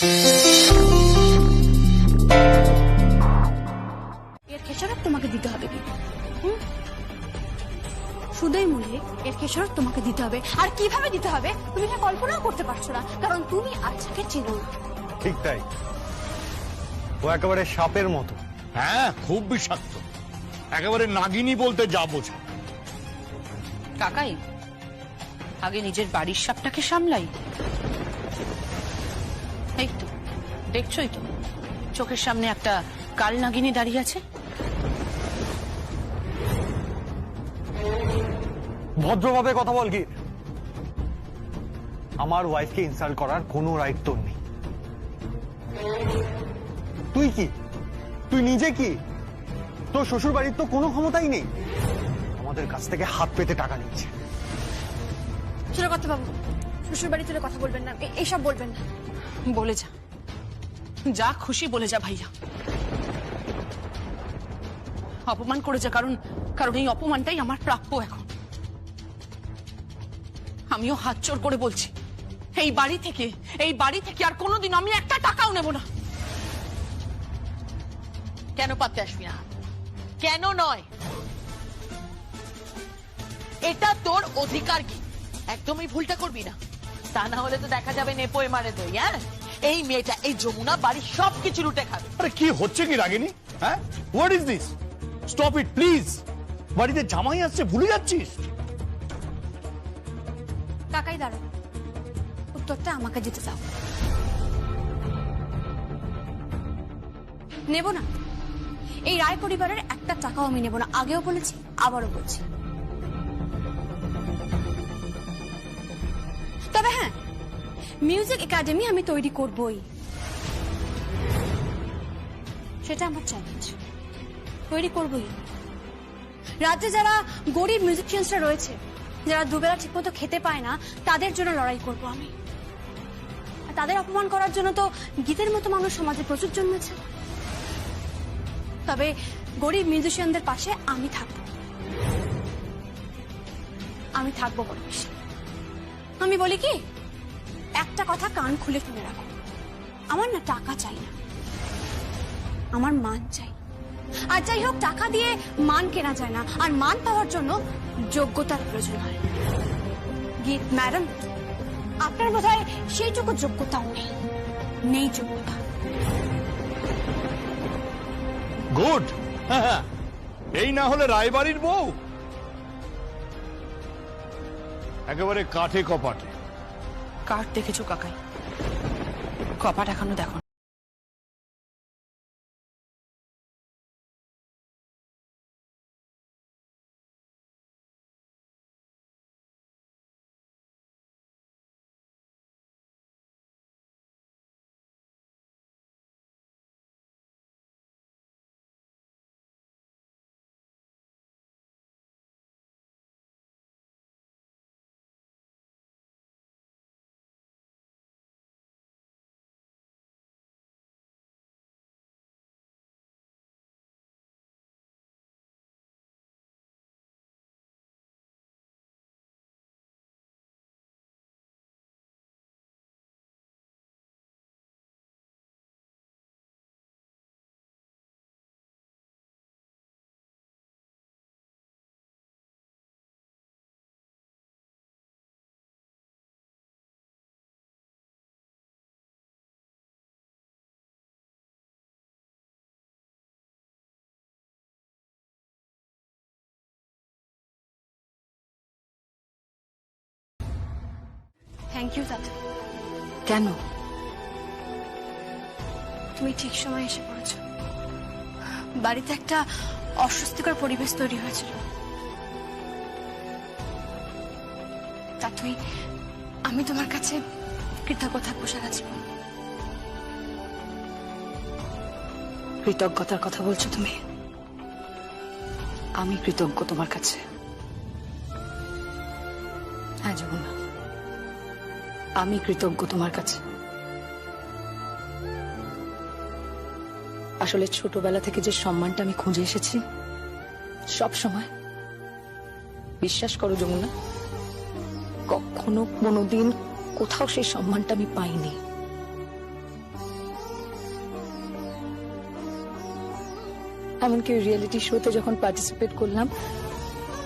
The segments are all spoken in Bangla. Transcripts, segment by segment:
এর খেসারত তোমাকে দিতে হবে কি? সুদয় মূল্যে এর খেসারত তোমাকে দিতে হবে। আর কিভাবে দিতে হবে তুমি এটা কল্পনাও করতে পারছো না, কারণ তুমি আচ্ছাকে চেনো না। ঠিক তাই, ও একেবারে সাপের মতো। হ্যাঁ, খুব বিষাক্ত, একেবারে নাগিনী বলতে যা বোঝা। কাকাই, আগে নিজের বাড়ির সাপটাকে সামলাই। এই তো দেখছোই তো, চোখের সামনে একটা কাল নাগিনী দাঁড়িয়ে আছে। ভদ্রভাবে কথা বল কি? আমার ওয়াইফকে ইনসাল্ট করার কোনো রাইট তোর নেই। তুই কি, তুই নিজে কি? তোর শ্বশুর বাড়ির তো কোনো ক্ষমতাই নেই, আমাদের কাছ থেকে হাত পেতে টাকা নিচ্ছে। ছোট কথা বাবু, শ্বশুর বাড়ি তুলে কথা বলবেন না, এইসব বলবেন না। বলে যা, যা খুশি বলে যা ভাইয়া, অপমান করে যা, কারণ কারণ এই অপমানটাই আমার প্রাপ্য। এখন আমিও হাত জোর করে বলছি, এই বাড়ি থেকে আর কোনোদিন আমি একটা টাকাও নেব না। কেন পারতে আসবি না? কেন নয়? এটা তোর অধিকার কি? একদমই ভুলটা করবি না, তা না হলে তো দেখা যাবে নেপোয় মারে দই। হ্যাঁ, এই মেয়েটা, এই যমুনা বাড়ির সবকিছু লুটে খাবে। আরে কি হচ্ছে কি রাগিনী? হ্যাঁ, what is this? Stop it please. বাড়িতে জামাই আসছে, ভুলে যাচ্ছিস? কাকাই দাঁড়ো, উত্তরটা আমাকে দিতে চাও। নেব না, এই রায় পরিবারের একটা টাকাও আমি নেব না। আগেও বলেছি, আবারও বলছি। তবে হ্যাঁ, মিউজিক একাডেমি আমি তৈরি করবই, সেটা আমার চ্যালেঞ্জ। তৈরি করবই। রাজ্যে যারা গরিব মিউজিশিয়ানসরা রয়েছে, যারা দুবেলা ঠিকমতো খেতে পায় না, তাদের জন্য লড়াই করব আমি। তাদের অপমান করার জন্য তো গীতের মতো মানুষ সমাজে প্রচুর জন্মেছে। তবে গরিব মিউজিশিয়ানদের পাশে আমি থাকব, আমি থাকবো বড় বেশি। আমি বলি কি, একটা কথা কান খুলে শুনে রাখো, আমার না টাকা চাই না, আমার মান চাই। আর যাই হোক, টাকা দিয়ে মান কেনা যায় না, আর মান পাওয়ার জন্য যোগ্যতার প্রয়োজন হয়। গীত ম্যাডাম, আপনার বোধহয় সেইটুকু যোগ্যতাও নেই যোগ্যতা। গুড, এই না হলে রায়বাড়ির বউ, একেবারে কাঠে কপাটে। কাঠ দেখেছো কাকাই, কপাট এখনো দেখো। থ্যাংক ইউ দাদা। কেন? তুমি ঠিক সময় এসে পড়েছ। বাড়িতে একটা অস্বস্তিকর পরিবেশ তৈরি হয়েছিল, তাই আমি তোমার কাছে কৃতজ্ঞ থাকবো সারা জীবন। কৃতজ্ঞতার কথা বলছো তুমি? আমি কৃতজ্ঞ তোমার কাছে। হ্যাঁ যমুনা, আমি কৃতজ্ঞ তোমার কাছে। আসলে ছোটবেলা থেকে যে সম্মানটা আমি খুঁজে এসেছি সব সময়, বিশ্বাস করো যমুনা, কখনো কোনোদিন কোথাও সেই সম্মানটা আমি পাইনি। এমনকি রিয়েলিটি শোতে যখন পার্টিসিপেট করলাম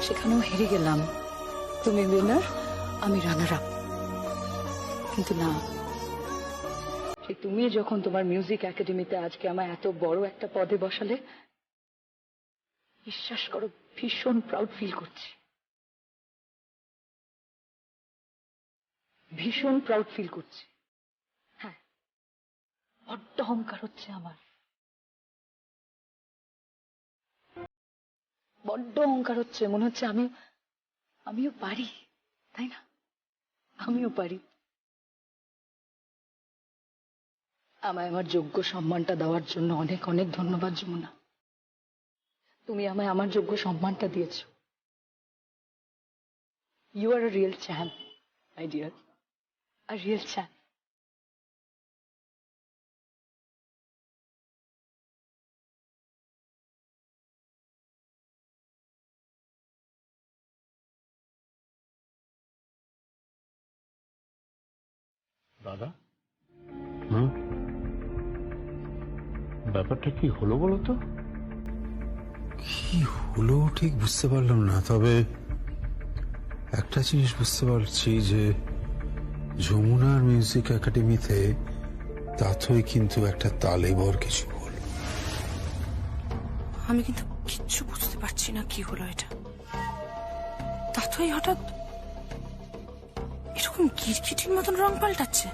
সেখানেও হেরে গেলাম। তুমি উইনার, আমি রানার আপ। কিন্তু না, সেই তুমি যখন তোমার মিউজিক একাডেমিতে আজকে আমায় এত বড় একটা পদে বসালে, বিশ্বাস করো ভীষণ প্রাউড ফিল করছি, ভীষণ প্রাউড ফিল করছি। হ্যাঁ, বড্ড অহংকার হচ্ছে আমার, বড্ড অহংকার হচ্ছে। মনে হচ্ছে আমিও পারি, তাই না? আমিও পারি। আমায় আমার যোগ্য সম্মানটা দেওয়ার জন্য অনেক অনেক ধন্যবাদ যমুনা। তুমি আমায় আমার যোগ্য সম্মানটা দিয়েছ। You are a real champ, my dear, a real champ. দাদা, ব্যাপারটা কি হলো বলো তো? কি হলো ঠিক বুঝতে পারলাম না, তবে একটা জিনিস বুঝতে পারছি যে যমুনার মিউজিক একাডেমিতে তাথই কিন্তু একটা তালেবর কিছু হলো। আমি কিন্তু কিচ্ছু বুঝতে পারছি না কি হলো এটা। তাতই হঠাৎ এরকম গিরগিটির মতন রং পাল্টাচ্ছে।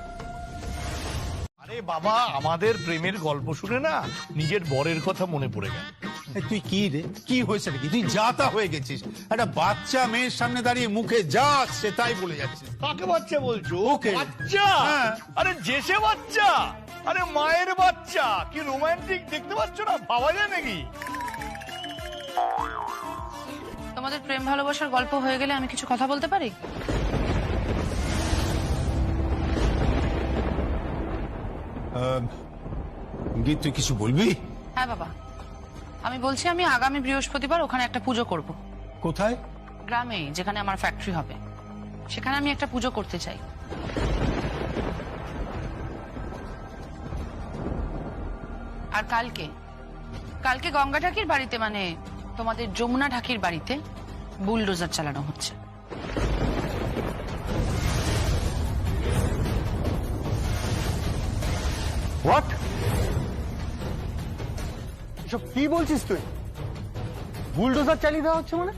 আরে বাবা, আমাদের প্রেমের গল্প শুনে না নিজের বরের কথা মনে পড়ে গেল। তুই কি রে, কি হয়েছে নাকি? তুই যাতা হয়ে গেছিস, একটা বাচ্চা মেয়ের সামনে দাঁড়িয়ে মুখে যা আসছে তাই বলে যাচ্ছিস। কাকে বাচ্চা বলছো? ওকে। বাচ্চা? হ্যাঁ। আরে জেসে বাচ্চা, আরে মায়ের বাচ্চা। কি রোমান্টিক, দেখতে পাচ্ছ না? ভাবা যায় নাকি? তোমাদের প্রেম ভালোবাসার গল্প হয়ে গেলে আমি কিছু কথা বলতে পারি? গীত, তুই কিছু বলবি? হ্যাঁ বাবা, আমি বলছি আমি আগামী বৃহস্পতিবার ওখানে একটা পুজো করব। কোথায়? গ্রামে, যেখানে আমার ফ্যাক্টরি হবে, সেখানে আমি একটা পুজো করতে চাই। আর কালকে গঙ্গা ঢাকির বাড়িতে, মানে তোমাদের যমুনা ঢাকির বাড়িতে বুলডোজার চালানো হচ্ছে। হোয়াট? এসব কি বলছিস তুই? বুলডোজার চালিয়ে দেওয়া হচ্ছে মানে?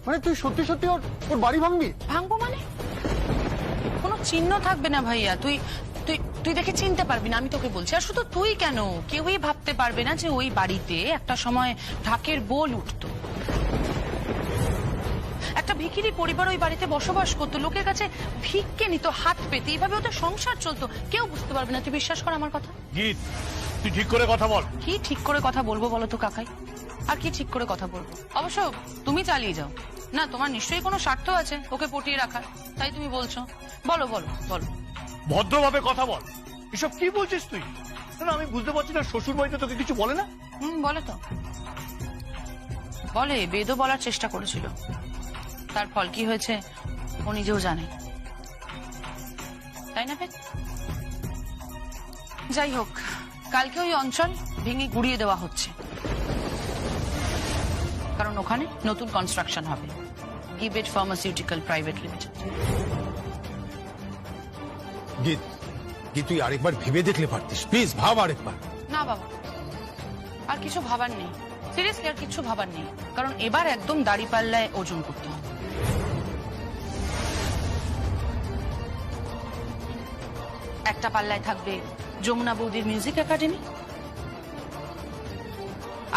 মানে তুই সত্যি সত্যি ওর বাড়ি ভাঙবি? ভাঙবো মানে? কোনো চিহ্ন থাকবে না ভাইয়া, তুই তুই তুই দেখে চিনতে পারবি না, আমি তোকে বলছি। আর শুধু তুই কেন, কেউই ভাবতে পারবে না যে ওই বাড়িতে একটা সময় ঢাকের বোল উঠতো। একটা ভিখিরি পরিবার ওই বাড়িতে বসবাস করতো, লোকের কাছে ভিক্ষে নিত হাত পেতে, এইভাবে ওদের সংসার চলতো। কেউ বুঝতে পারবে না, তুই বিশ্বাস কর আমার কথা। গীত, তুই ঠিক করে কথা বল। কি ঠিক করে কথা বলবো বলো তো কাকাই? আর কি ঠিক করে কথা বলবো? অবশ্য তুমি চালিয়ে যাও না, তোমার নিশ্চয়ই কোনো স্বার্থ আছে ওকে পটিয়ে রাখার, তাই তুমি বলছো। বলো বলো বলো। ভদ্রভাবে কথা বল। এসব কি বলছিস তুই? না, আমি বুঝতে পারছি না, শ্বশুর বাড়িতে তোকে কিছু বলে না? বলে তো, বলে। বেদও বলার চেষ্টা করেছিল, তার ফল কি হয়েছে ও নিজেও জানে, তাই না বেদ? যাই হোক, কালকে ওই অঞ্চল ভেঙে গুড়িয়ে দেওয়া হচ্ছে, কারণ ওখানে নতুন কনস্ট্রাকশন হবে, গিবেট ফার্মাসিউটিক্যাল প্রাইভেট লিমিটেড। গীত, তুই আরেকবার ভেবে দেখলে পারতিস, প্লিজ ভাব আরেকবার। না বাবা, আর কিছু ভাবার নেই, সিরিয়াসলি আর কিছু ভাবার নেই, কারণ এবার একদম দাড়ি পাল্লায় ওজন করতে হবে। একটা পাল্লায় থাকবে যমুনা বৌদির মিউজিক একাডেমি,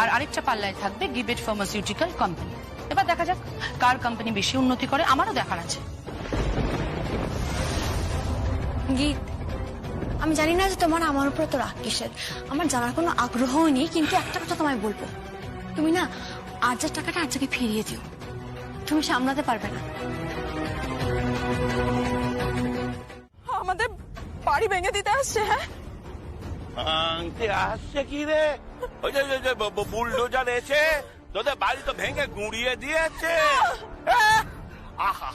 আর আরেকটা পাল্লায় থাকবে গিবেট ফার্মাসিউটিক্যাল কোম্পানি। এবার দেখা যাক কার কোম্পানি বেশি উন্নতি করে, আমারও দেখার আছে। গীত, আমি জানি না যে তোমার আমার উপর তো রাগ কিসের, আমার জানার কোনো আগ্রহও নেই, কিন্তু একটা কথা তোমায় বলবো, তুমি না আর্যের টাকাটা আর্যকে ফিরিয়ে দিও, তুমি সামলাতে পারবে না। আমাদের বাড়ি ভেঙে দিতে আসছে। হ্যাঁ, ভাঙতে আসছে কি রে? ওই যে বুলডোজার এসে তোদের বাড়ি তো ভেঙে গুঁড়িয়ে দিয়েছে। আহা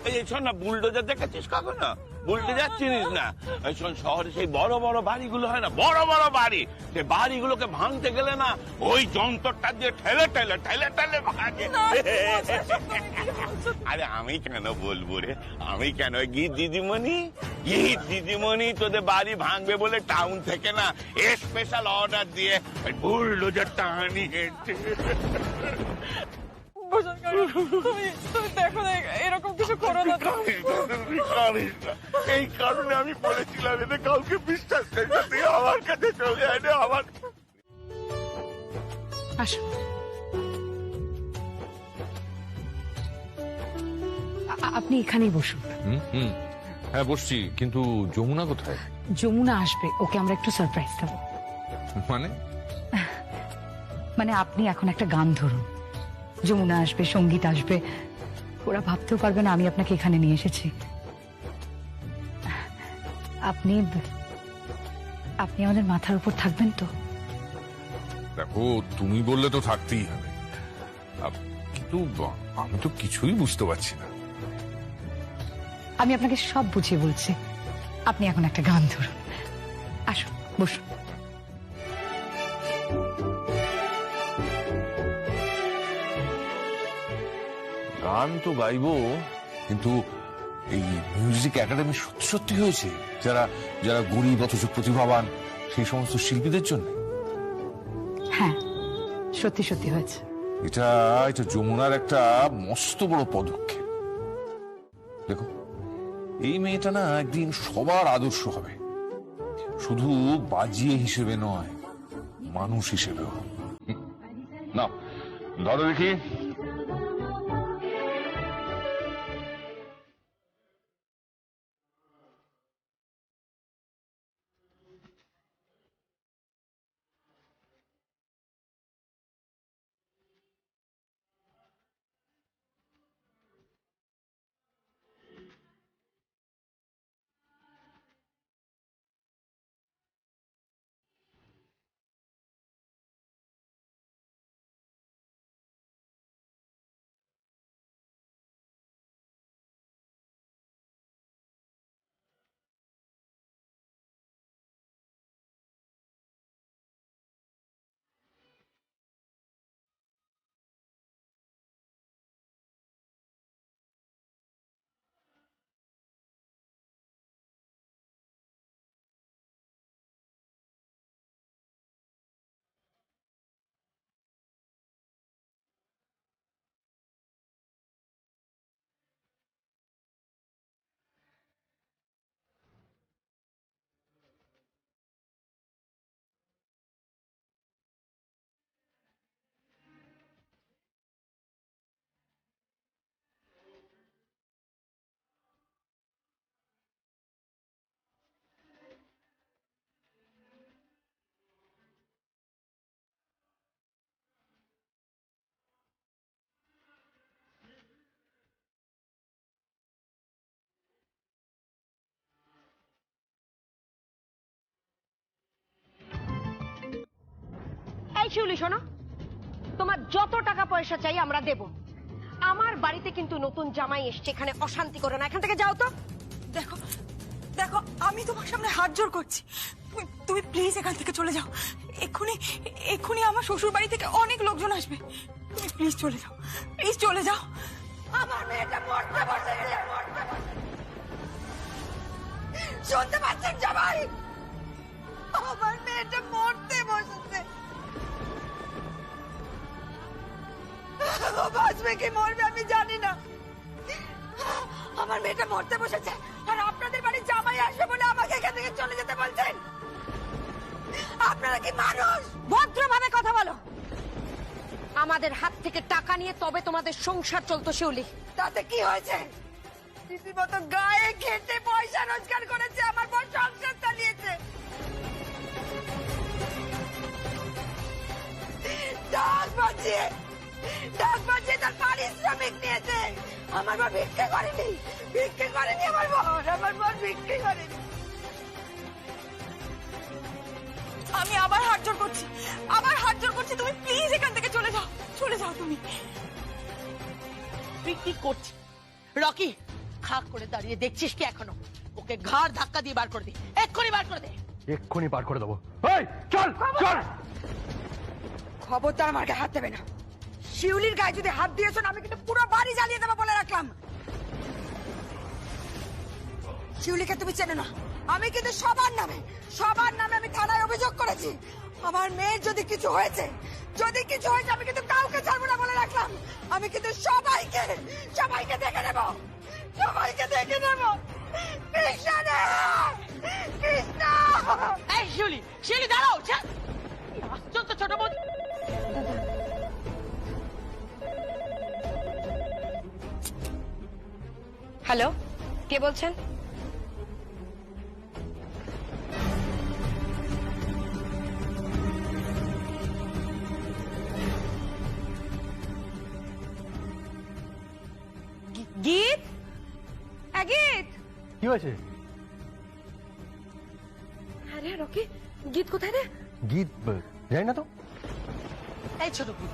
এই শোন না, বুলডোজার দেখেছিস কখনো? বুলডোজার চিনিস না? এই শোন, শহরে সেই বড় বড় বাড়িগুলো হয় না, বড় বড় বাড়ি, সেই বাড়িগুলোকে ভাঙতে গেলে না ওই যন্ত্রটা দিয়ে ঠেলে ঠেলে ঠেলে ঠেলে ভাঙে। আরে আমি কেন বলবো রে, আমি কেন? গীত দিদিমণি তোদের বাড়ি ভাঙবে বলে টাউন থেকে না স্পেশাল অর্ডার দিয়ে বুলডোজারটা আনিয়েছে। তুমি দেখো না, এরকম কিছু করো না। এই কারণে আমি বলেছিলাম এদের কাউকে বিশ্বাস করি না, তুই আমার কাছে চলে আয় না। আমার আসো। আপনি এখানেই বসুন। হ্যাঁ বসছি, কিন্তু যমুনা কোথায়? যমুনা আসবে, ওকে আমরা একটু সারপ্রাইজ দেবো। মানে আপনি এখন একটা গান ধরুন, যমুনা আসবে, সঙ্গীত আসবে, ওরা ভাবতেও পারবে না আমি আপনাকে এখানে নিয়ে এসেছি। আপনি আপনি আমাদের মাথার উপর থাকবেন তো? দেখো, তুমি বললে তো থাকতেই হবে, কিন্তু আমি তো কিছুই বুঝতে পারছি না। আমি আপনাকে সব বুঝিয়ে বলছি, আপনি এখন একটা গান ধরুন। আসুন, বসুন। গান তো গাইবো, কিন্তু এই মিউজিক একাডেমি সত্যি সত্যি হয়েছে যারা যারা গরিব অথচ প্রতিভাবান সেই সমস্ত শিল্পীদের জন্য? হ্যাঁ, সত্যি সত্যি হয়েছে। এটা যমুনার একটা মস্ত বড় পদক্ষেপ। দেখো, এই মেয়েটা না একদিন সবার আদর্শ হবে, শুধু বাজিয়ে হিসেবে নয়, মানুষ হিসেবেও। না, ধরো দেখি। এই শিউলি শোনো, তোমার যত টাকা পয়সা চাই আমরা দেব। আমার বাড়িতে কিন্তু নতুন জামাই এসছে, এখানে অশান্তি করো না, এখান থেকে যাও তো। দেখো দেখো, আমি তোমার সামনে হাত জোড় করছি, তুমি প্লিজ এখান থেকে চলে যাও। এক্ষুনি আমার শ্বশুর বাড়ি থেকে অনেক লোকজন আসবে, তুমি প্লিজ চলে যাও, প্লিজ চলে যাও। আমার মেয়েটা মরতে বসে গেছে, শুনতে পাচ্ছেন জামাই? আমার মেয়েটা মরতে বসেছে। বাঁচবে কি মরবে আমি জানি না, আমার মেয়েটা মরতে বসেছে, আর আপনাদের বাড়ি জামাই আসবে বলে আমাকে এখান থেকে চলে যেতে বলছেন। আপনারা কি মানুষ? ভদ্রভাবে কথা বলো। আমাদের হাত থেকে টাকা নিয়ে তবে তোমাদের সংসার চলতো শিউলি, তাতে কি হয়েছে? রীতিমতো গায়ে খেটে পয়সা রোজগার করেছে, আমার বর সংসার চালিয়েছে। ডাক বাজিয়ে তার পারিশ্রমিক নিয়েছে। আমার বর ভিক্ষে করেনি, আমার বর ভিক্ষে করেনি। আমি আবার হাত জোড় করছি, তুমি প্লিজ এখান থেকে চলে যাও তুমি। তুই কি করছিস রকি? খাক করে দাঁড়িয়ে দেখছিস কি এখনো? ওকে ঘাড় ধাক্কা দিয়ে বার করে দে, এক্ষুনি বার করে দে। এক্ষুনি বার করে দেবো। এই চল চল। খবরদার আমার গায়ে হাত দেবে না। শিউলির গায়ে যদি হাত দিয়েছো না, আমি কিন্তু পুরো বাড়ি জ্বালিয়ে দেবো বলে রাখলাম। শিউলিকে তুমি চেনো না, আমি কিন্তু সবার নামে আমি থানায় অভিযোগ করেছি। আমার মেয়ের যদি কিছু হয়েছে আমি কিন্তু কাউকে ছাড়বো না বলে রাখলাম। আমি কিন্তু সবাইকে দেখে নেব, কৃষ্ণ রে! কৃষ্ণ! এই শিউলি, শিউলি দাঁড়াও। আশ্চর্য ছোট বোন। হ্যালো, কে বলছেন? গীত? গীত কি হয়েছে? আরে রকি, গীত কোথায় রে? গীত জানি না তো। এই ছোট বোন,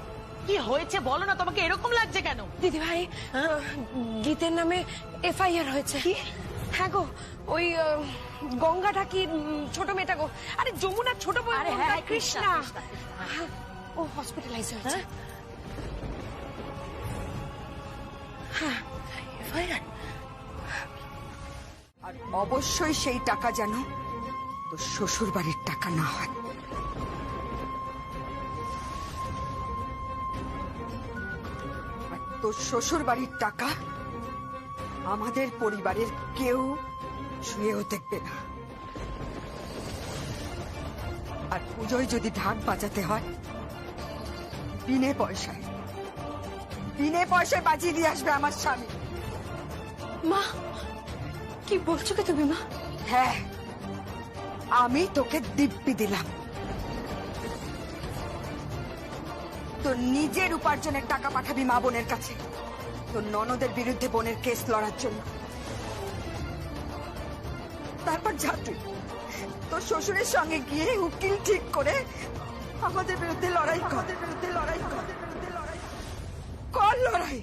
কি হয়েছে বলো না, তোমাকে এরকম লাগছে কেন? দিদি ভাই, গীতের নামে এফআইআর হয়েছে। হ্যাঁ গো, ওই গঙ্গা ঢাকি ছোট মেয়েটা গো। আরে যমুনা ছোট বোন, কৃষ্ণা, ও হসপিটালাইজ হয়েছে। হ্যাঁ, এফআইআর। আর অবশ্যই সেই টাকা যেন তোর শ্বশুর বাড়ির টাকা না হয়। আর তোর শ্বশুর বাড়ির টাকা আমাদের পরিবারের কেউ ছুঁয়েও দেখবে না। আর পুজোয় যদি ঢাক বাজাতে হয়, বিনে পয়সায় বাজিয়ে দিয়ে আসবে আমার স্বামী। মা, কি বলছো কি তুমি মা? হ্যাঁ, আমি তোকে দিব্যি দিলাম তোর নিজের উপার্জনের টাকা পাঠাবি মা বোনের কাছে, তোর ননদের বিরুদ্ধে বোনের কেস লড়ার জন্য। তারপর যা তুই তোর শ্বশুরের সঙ্গে গিয়ে উকিল ঠিক করে আমাদের বিরুদ্ধে লড়াই কর। লড়াই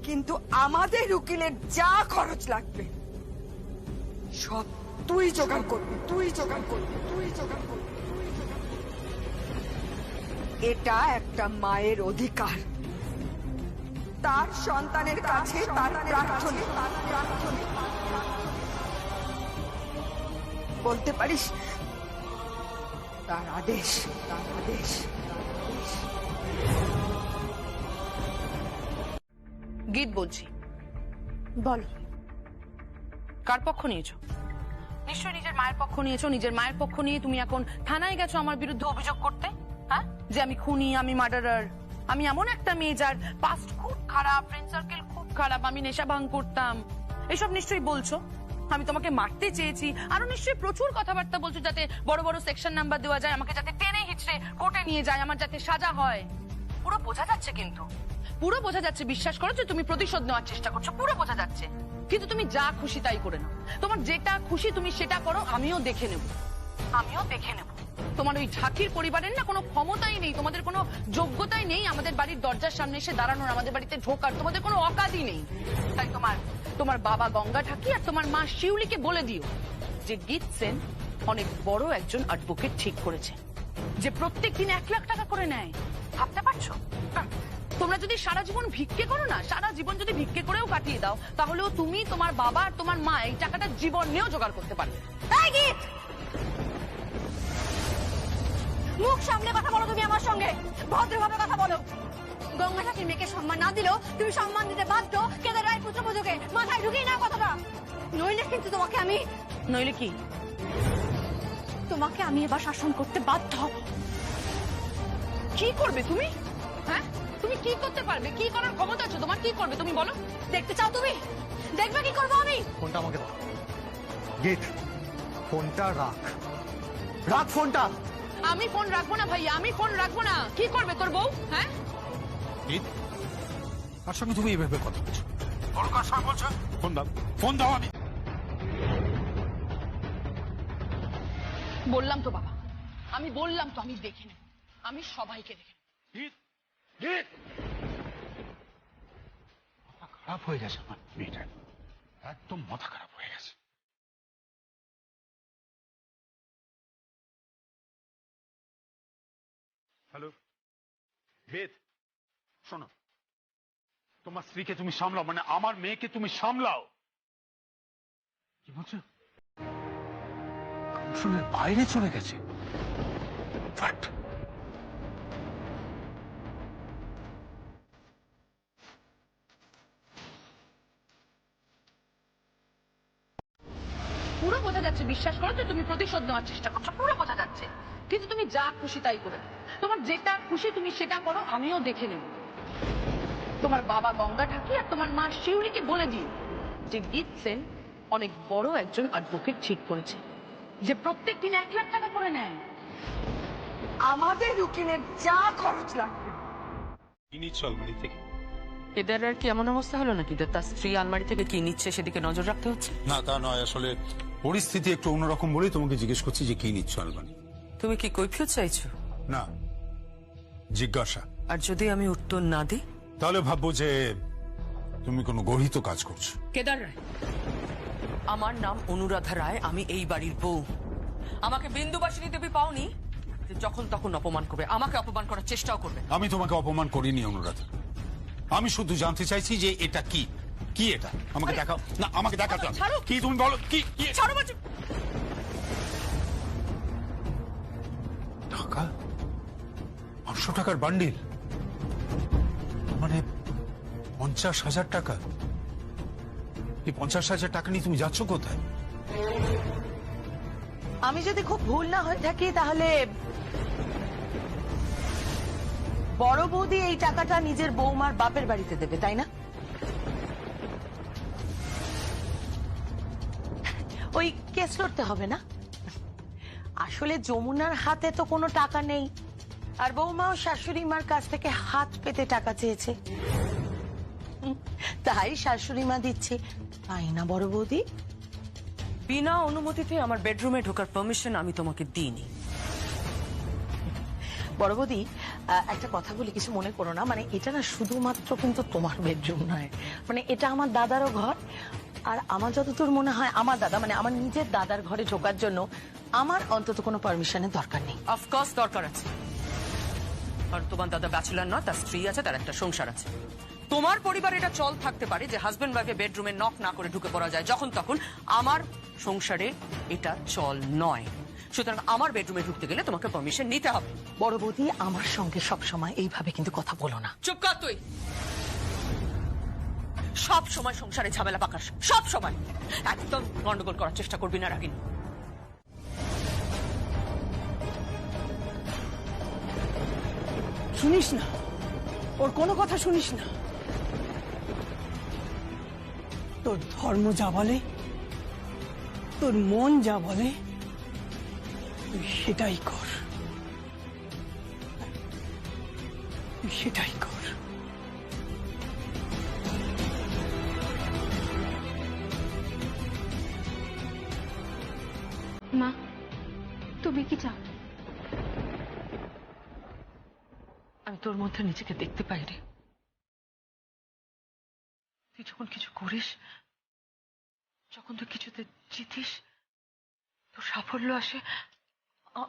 কিন্তু আমাদের উকিলের যা খরচ লাগবে সব তুই জোগাড় করবি। এটা একটা মায়ের অধিকার, তার সন্তানের কাছে তার প্রার্থনা। বলতে পারিস তার আদেশ। গীত বলছি, বলো, কার পক্ষ নিয়েছো? নিশ্চয়ই নিজের মায়ের পক্ষ নিয়েছো। নিজের মায়ের পক্ষ নিয়ে তুমি এখন থানায় গেছো আমার বিরুদ্ধে অভিযোগ করতে, হ্যাঁ? যে আমি খুনি, আমি মার্ডারার, আমি এমন একটা মেয়ে যার পাস্ট খুব খারাপ, ফ্রেন্ড সার্কেল খুব খারাপ, আমি নেশা ভাঙ করতাম, এসব নিশ্চয়ই বলছো। আমি তোমাকে মারতে চেয়েছি, আরো নিশ্চয়ই প্রচুর কথাবার্তা বলছো, যাতে বড় বড় সেকশন নাম্বার দেওয়া যায়, আমাকে যাতে টেনে হিচড়ে কোর্টে নিয়ে যায়, আমার যাতে সাজা হয়। পুরো বোঝা যাচ্ছে, কিন্তু পুরো বোঝা যাচ্ছে, বিশ্বাস করো যে তুমি প্রতিশোধ নেওয়ার চেষ্টা করছো, পুরো বোঝা যাচ্ছে। কিন্তু তুমি যা খুশি তাই করে নাও, তোমার যেটা খুশি তুমি সেটা করো, আমিও দেখে নেব। তোমার ওই ঝাঁকির পরিবারের না কোনো ক্ষমতাই নেই, তোমাদের কোনো যোগ্যতাই নেই আমাদের বাড়ির দরজার সামনে এসে দাঁড়ানোর, আমাদের বাড়িতে ঢোকার, তোমাদের কোনো অকাতই নেই। তাই তোমার বাবা গঙ্গা ঢাকি আর তোমার মা শিউলিকে বলে দিও যে গীত সেন অনেক বড় একজন অ্যাডভোকেট ঠিক করেছে, যে প্রত্যেক দিন 1 লাখ টাকা করে নেয়। ভাবতে পারছো? তোমরা যদি সারা জীবন ভিক্ষে করো না, সারা জীবন যদি ভিক্ষে করেও কাটিয়ে দাও, তাহলেও তুমি, তোমার বাবা আর তোমার মা এই টাকাটা জীবন নিয়েও জোগাড় করতে পারবে। মুখ সামনে কথা বলো, তুমি আমার সঙ্গে ভদ্রভাবে কথা বলো। গঙ্গা ঠাকুর মেয়েকে সম্মান না দিলেও তুমি সম্মান দিতে বাধ্য কেদার রায় পুত্র পুজোকে। মাথায় ঢুকিয়ে না কথাটা, নইলে কিন্তু তোমাকে আমি। নইলে কি? তোমাকে আমি এবার শাসন করতে বাধ্য হব। কি করবে তুমি? হ্যাঁ, তুমি কি করতে পারবে? কি করার ক্ষমতা আছে তোমার? কি করবে তুমি বলো? দেখতে চাও তুমি? দেখবে কি করবো আমি? ফোনটা আমাকে দাও। গীত, ফোনটা রাখ ফোনটা। আমি ফোন রাখবো না ভাইয়া, আমি ফোন রাখবো না। কি করবে তোর বউ? হ্যাঁ, কার সঙ্গে তুমি এইভাবে কথা বলছো? বড় কার সঙ্গে বলছো? ফোন দাও। বললাম তো বাবা, আমি বললাম তো, আমি দেখে নেব, আমি সবাইকে দেখে নেব। খারাপ হয়ে গেছে আমার মেয়েটা, একদম মাথা খারাপ হয়ে গেছে। হ্যালো বেদ, শোনো, তোমার স্ত্রীকে তুমি সামলাও, মানে আমার মেয়েকে তুমি সামলাও। কি বলছো? কমিশনের বাইরে চলে গেছে? What? পুরো বোঝা যাচ্ছে, বিশ্বাস করো যে তুমি প্রতিশোধ নেওয়ার চেষ্টা করছো, পুরো বোঝা যাচ্ছে। কিন্তু তুমি যা খুশি তাই করে, তোমার যেটা খুশি তুমি সেটা করো, আমিও দেখে নেব। তোমার বাবা গঙ্গা ঠাকুর আর তোমার মা শিউরিকে বলে দিই যে গীত সেন অনেক বড় একজন অ্যাডভোকেট ঠিক করেছে, যে প্রত্যেক দিন 1 লাখ টাকা করে নেয়। আমাদের উকিলের যা খরচ লাগবে এদের আর কি এমন অবস্থা হলো নাকি যে তার স্ত্রী আলমারি থেকে কি নিচ্ছে সেদিকে নজর রাখতে হচ্ছে? না তা নয়, আসলে পরিস্থিতি একটু অন্যরকম বলেই তোমাকে জিজ্ঞেস করছি যে কি নিচ্ছ আলমানি। তুমি কি কৈফিয়ত চাইছো? না, জিজ্ঞাসা। আর যদি আমি উত্তর না দিই তাহলে ভাববো যে তুমি কোনো গর্হিত কাজ করছো। কেদার রায়, আমার নাম অনুরাধা রায়, আমি এই বাড়ির বউ। আমাকে বিন্দুবাসিনী দেবী পাওনি যে যখন তখন অপমান করবে, আমাকে অপমান করার চেষ্টাও করবে। আমি তোমাকে অপমান করিনি অনুরাধা, আমি শুধু জানতে চাইছি যে এটা কি, কি এটা আমাকে দেখাও। না আমাকে দেখাতে হবে। কি তুমি বলো, কি কি? টাকা 500 টাকার বান্ডিল, মানে 50,000 টাকা। এই 50,000 টাকা নিয়ে তুমি যাচ্ছ কোথায়? আমি যদি খুব ভুল না হয়ে থাকি তাহলে বড় বৌদি এই টাকাটা নিজের বৌমার বাপের বাড়িতে দেবে, তাই না? ওই কেস লড়তে হবে না। আসলে যমুনার হাতে তো কোনো টাকা নেই, আর বৌমাও শাশুড়ি মার কাছ থেকে হাত পেতে টাকা চেয়েছে, তাই শাশুড়ি মা দিচ্ছে, তাই না বড় বৌদি? বিনা অনুমতিতে আমার বেডরুমে ঢোকার পারমিশন আমি তোমাকে দিইনি। বড় বৌদি, একটা কথা বলি, কিছু মনে করো না, মানে এটা না শুধুমাত্র কিন্তু তোমার বেডরুম নয়, মানে এটা আমার দাদারও ঘর। আর আমার যতদূর মনে হয় আমার দাদা, মানে আমার নিজের দাদার ঘরে ঢোকার জন্য আমার অন্তত কোনো পারমিশনের দরকার নেই। অফকোর্স দরকার আছে, আর তোমার দাদা ব্যাচেলর নয়, তার স্ত্রী আছে, তার একটা সংসার আছে। তোমার পরিবার এটা চল থাকতে পারে যে হাজবেন্ড ওয়াইফে বেডরুমে নক না করে ঢুকে পড়া যায় যখন তখন, আমার সংসারে এটা চল নয়। সুতরাং আমার বেডরুমে ঢুকতে গেলে তোমাকে পারমিশন নিতে হবে। বড় বৌদি, আমার সঙ্গে সবসময় এইভাবে কিন্তু কথা বলো না। চুপ কর তুই। সব সময় সংসারে ঝামেলা পাকাস, সব সময়। একদম গন্ডগোল করার চেষ্টা করবি না রাগিনী। শুনিস না, ওর কোনো কথা শুনিস না। তোর ধর্ম যা বলে, তোর মন যা বলে, তুই সেটাই কর, তুই সেটাই কর। মা, তুমি কি চাও? আমি তোর মধ্যে নিজেকে দেখতে পাই রে। তুই যখন কিছু করিস, যখন তুই কিছুতে জিতিস, তোর সাফল্য আসে,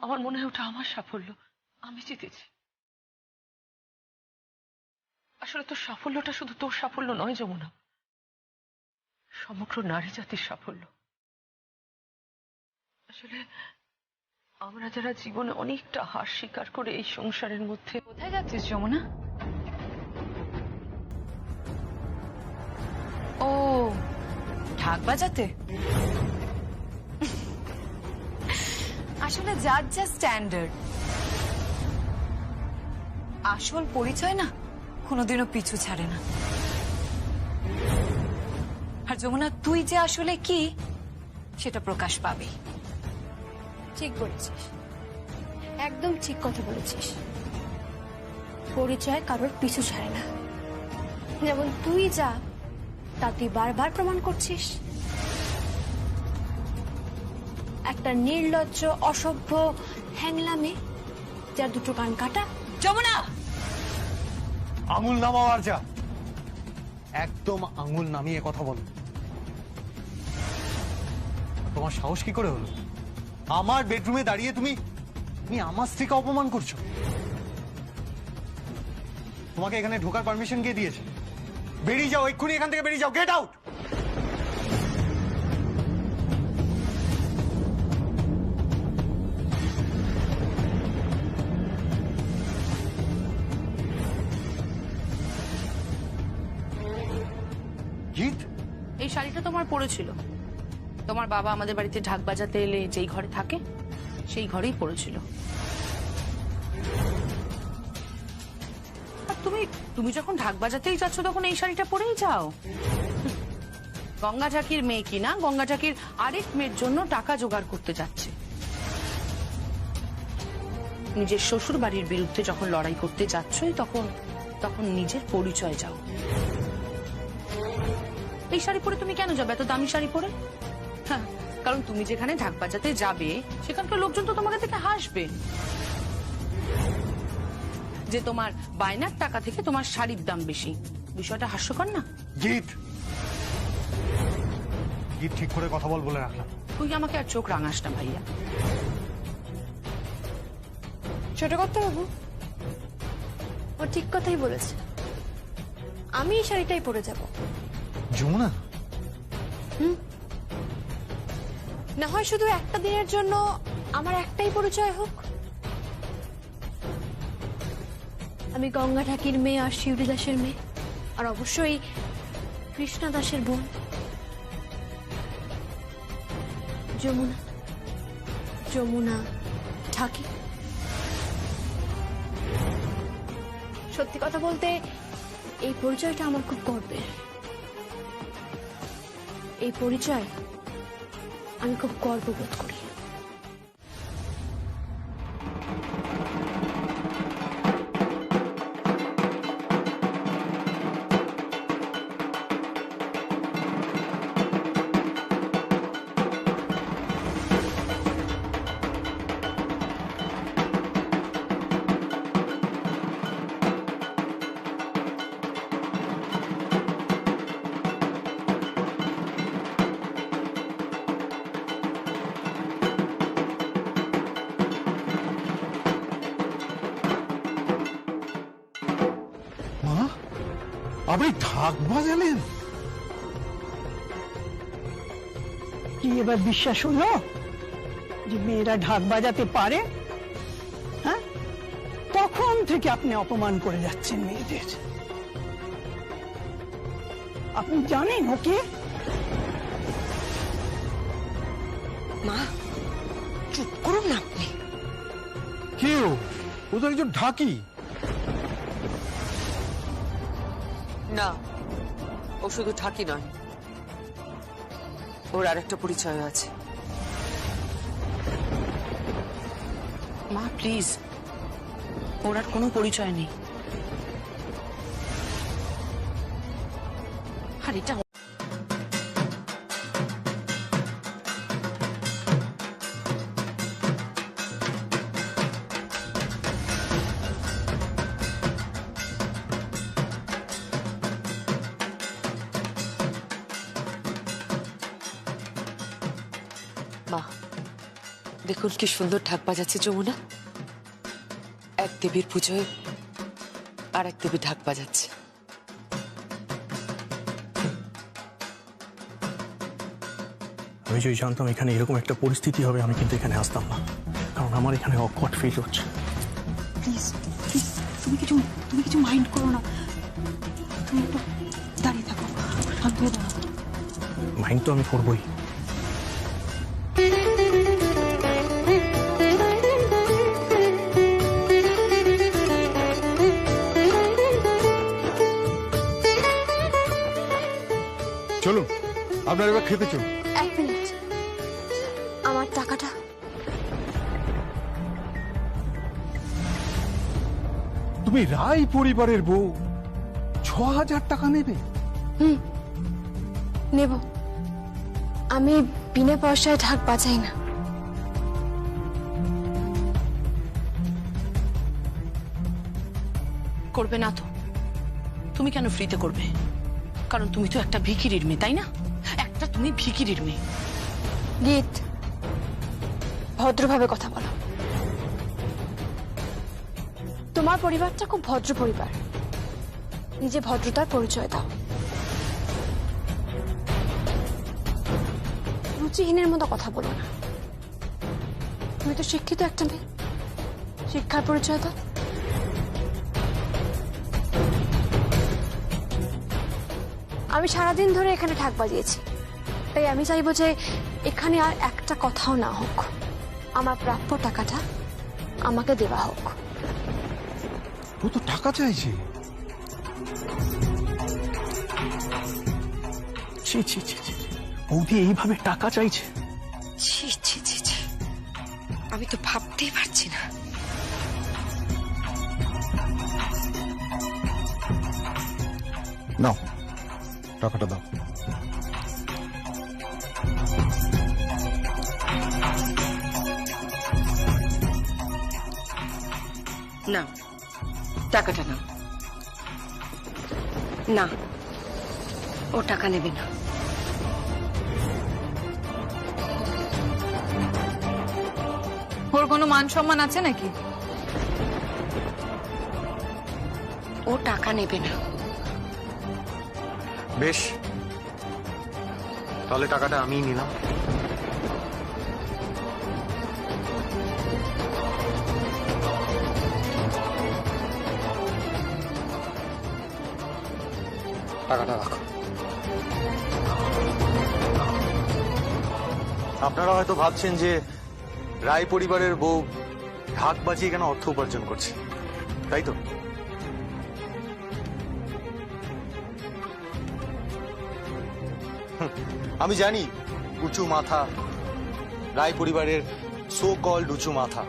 আমার মনে হয় ওটা আমার সাফল্য, আমি জিতেছি। আসলে তোর সাফল্যটা শুধু তোর সাফল্য নয় যমুনা, সমগ্র নারী জাতির সাফল্য। আসলে আমরা যারা জীবনে অনেকটা হার স্বীকার করে এই সংসারের মধ্যে। কোথায় যাচ্ছিস যমুনা? ও, ঢাক বাজাতে? আসলে যার যা স্ট্যান্ডার্ড, আসল পরিচয় না কোনোদিনও পিছু ছাড়ে না। আর যমুনা, তুই যে আসলে কি সেটা প্রকাশ পাবে। ঠিক বলেছিস, একদম ঠিক কথা বলেছিস। পরিচয় কারোর পিছু ছাড়ে না, যেমন তুই যা তা তুই বারবার প্রমাণ করছিস। একটা নির্লজ্জ, অসভ্য, হ্যাংলা মেয়ে যার দুটো কান কাটা। যমুনা, আঙুল নামাও আর যা। একদম আঙুল নামিয়ে কথা বলো। তোমার সাহস কি করে হলো আমার বেডরুমে দাঁড়িয়ে তুমি আমার স্ত্রীকে অপমান করছো? তোমাকে এখানে ঢোকার পারমিশন কে দিয়েছে? বেরিয়ে যাও, এক্ষুনি এখান থেকে বেরিয়ে যাও, গেট আউট। জিৎ, এই শাড়িটা তোমার পরেছিল, তোমার বাবা আমাদের বাড়িতে ঢাক বাজাতে এলে যেই ঘরে থাকে সেই ঘরেই পড়েছিল। আর তুমি যখন ঢাক বাজাতেই যাচ্ছ তখন এই শাড়িটা পরেই যাও। গঙ্গা ঝাঁকির মেয়ে কিনা গঙ্গা ঝাঁকির আরেক মেয়ের জন্য টাকা জোগাড় করতে যাচ্ছে। নিজের শ্বশুর বাড়ির বিরুদ্ধে যখন লড়াই করতে যাচ্ছই তখন নিজের পরিচয় যাও। এই শাড়ি পরে তুমি কেন যাবে, এত দামি শাড়ি পরে? হ্যাঁ, কারণ তুমি যেখানে ঢাক বাজাতে যাবে সেখানকার লোকজন তো তোমাকে দেখে হাসবে যে তোমার বায়নার টাকা থেকে তোমার শাড়ির দাম বেশি। বিষয়টা হাস্যকর না? জিৎ, জিৎ ঠিক করে কথা বলে রাখলাম। তুই আমাকে আর চোখ রাঙাস না ভাইয়া। ছোট করতে বাবু, ও ঠিক কথাই বলেছে, আমি এই শাড়িটাই পরে যাব। যমুনা, না হয় শুধু একটা দিনের জন্য আমার একটাই পরিচয় হোক, আমি গঙ্গা ঠাকির মেয়ে আর শিউলি দাসের মেয়ে, আর অবশ্যই কৃষ্ণা দাসের বোন যমুনা। যমুনা ঠাকি। সত্যি কথা বলতে এই পরিচয়টা আমার খুব গর্বের। এই পরিচয় আমি খুব গর্ববোধ করি। আপনি ঢাক বাজালেন? কি এবার বিশ্বাস হলো যে মেয়েরা ঢাক বাজাতে পারে? হ্যাঁ, তখন থেকে আপনি অপমান করে যাচ্ছেন মেয়েদের। আপনি জানেন ওকে? মা চুপ করুন না আপনি। কেউ ও তো একজন ঢাকি। না, ও শুধু ঠাকি নয়, ওর আরেকটা পরিচয় আছে। মা প্লিজ, ওর আর কোনো পরিচয় নেই। আর এটা মা দেখুন কি সুন্দর ঢাক বাজাচ্ছে যমুনা। এক দেবীর পুজোয় আর এক দেবী ঢাক বাজাচ্ছে। আমি যদি জানতাম এখানে এরকম একটা পরিস্থিতি হবে আমি কিন্তু এখানে আসতাম না, কারণ আমার এখানে অকওয়ার্ড ফিল হচ্ছে। প্লিজ প্লিজ, তুমি কিছু মাইন্ড করো না, তুমি একটু দাঁড়িয়ে থাকো, শান্ত হয়ে দাঁড়াও। মাইন্ড তো আমি করবোই। চলুন, আপনার এবার খেতে চলুন। এক মিনিট, আমার টাকাটা। তুমি রায় পরিবারের বউ, ৬,০০০ টাকা নেবে? নেব। আমি বিনা পয়সায় ঢাক বাজাই না। করবে না তো? তুমি কেন ফ্রিতে করবে? কারণ তুমি তো একটা ভিখিরির মেয়ে, তাই না? একটা তুমি ভিখিরির মেয়ে। গীত, ভদ্রভাবে কথা বলো। তোমার পরিবারটা খুব ভদ্র পরিবার, নিজে ভদ্রতার পরিচয় দাও। রুচিহীনের মতো কথা বলো না। তুমি তো শিক্ষিত একটা মেয়ে, শিক্ষার পরিচয় দাও। আমি সারাদিন ধরে এখানে ঢাক বাজিয়েছি, তাই আমি চাইবো যে এখানে আর একটা কথাও না হোক। আমার প্রাপ্য টাকাটা আমাকে দেওয়া হোক। ও তো টাকা চাইছে। ছি ছি ছি ছি, বৌদি এইভাবে টাকা চাইছে? ছি ছি ছি ছি, আমি তো ভাবতেই পারছি না। নাও টাকাটা দাও। না, টাকাটা নাও। না, ও টাকা নেবে না। ওর কোনো মান সম্মান আছে নাকি? ও টাকা নেবে না। বেশ, তাহলে টাকাটা আমিই নিলাম। টাকাটা রাখো। আপনারা হয়তো ভাবছেন যে রায় পরিবারের বউ ঢাক বাজিয়ে কেন অর্থ উপার্জন করছে, তাই তো? আমি জানি উঁচু মাথা, রায় পরিবারের সো কল্ড উঁচু মাথা,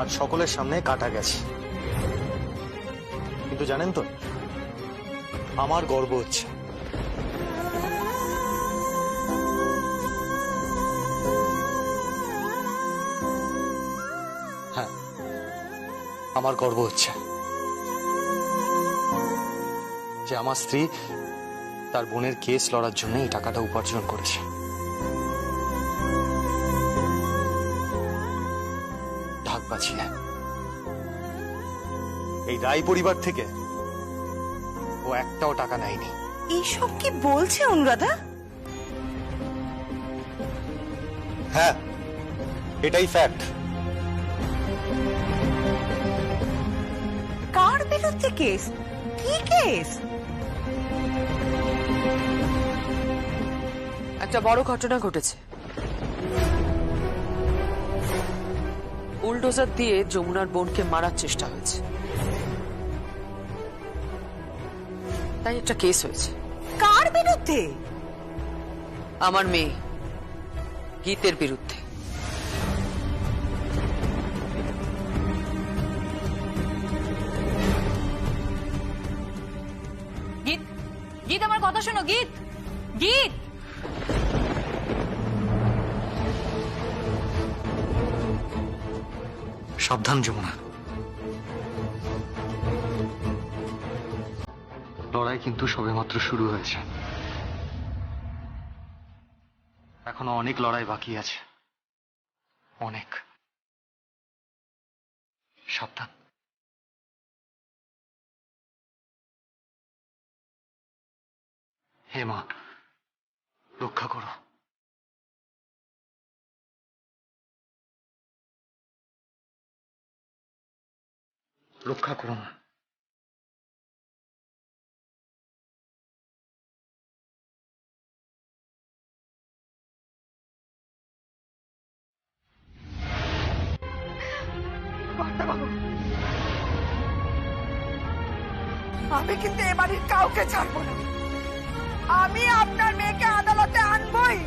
আর সকলের সামনে কাটা গেছে। কিন্তু জানেন তো, আমার গর্ব হচ্ছে। হ্যাঁ, আমার গর্ব হচ্ছে যে আমার স্ত্রী তার বোনের কেস লড়ার জন্য এই টাকাটা উপার্জন করেছে। ঢাক বাজিয়ে এই রায় পরিবার থেকে ও একটাও টাকা নেয়নি। এইসব কি বলছে অনুরাধা? হ্যাঁ, এটাই ফ্যাক্ট। কার বিরুদ্ধে কেস? কি কেস? একটা বড় ঘটনা ঘটেছে। বুলডোজার দিয়ে যমুনার বোনকে মারার চেষ্টা হয়েছে, তাই একটা কেস হয়েছে। কার বিরুদ্ধে? আমার মেয়ে গীতের বিরুদ্ধে। গীত, গীত আমার কথা শোনো। গীত, গীত। সাবধান যমুনা, লড়াই কিন্তু সবেমাত্র শুরু হয়েছে। এখনো অনেক লড়াই বাকি আছে, অনেক। সাবধান। হে মা, রক্ষা করো। রক্ষা করো মা। আমি কিন্তু এ বাড়ির কাউকে ছাড়বো না। আমি আপনার মেয়েকে আদালতে আনবই।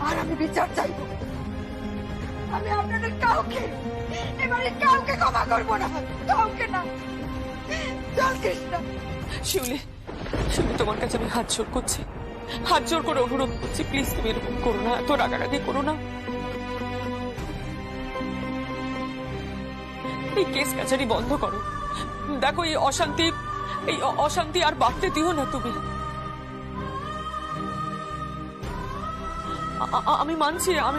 আর আমি বিচার চাইবো। আমি আপনাদের কাউকে, এ বাড়ির কাউকে ক্ষমা করবো না, কাউকে না। চল কৃষ্ণ। শিউলি, শিউলি, তোমার কাছে আমি হাত জোড় করছি, হাত জোর করে অনুরোধ করছি, প্লিজ তুমি এরকম করো না, এত রাগারাগি করো না। এই কেস কাছারি বন্ধ করো। দেখো এই অশান্তি আর বাড়তে দিও না তুমি। আমি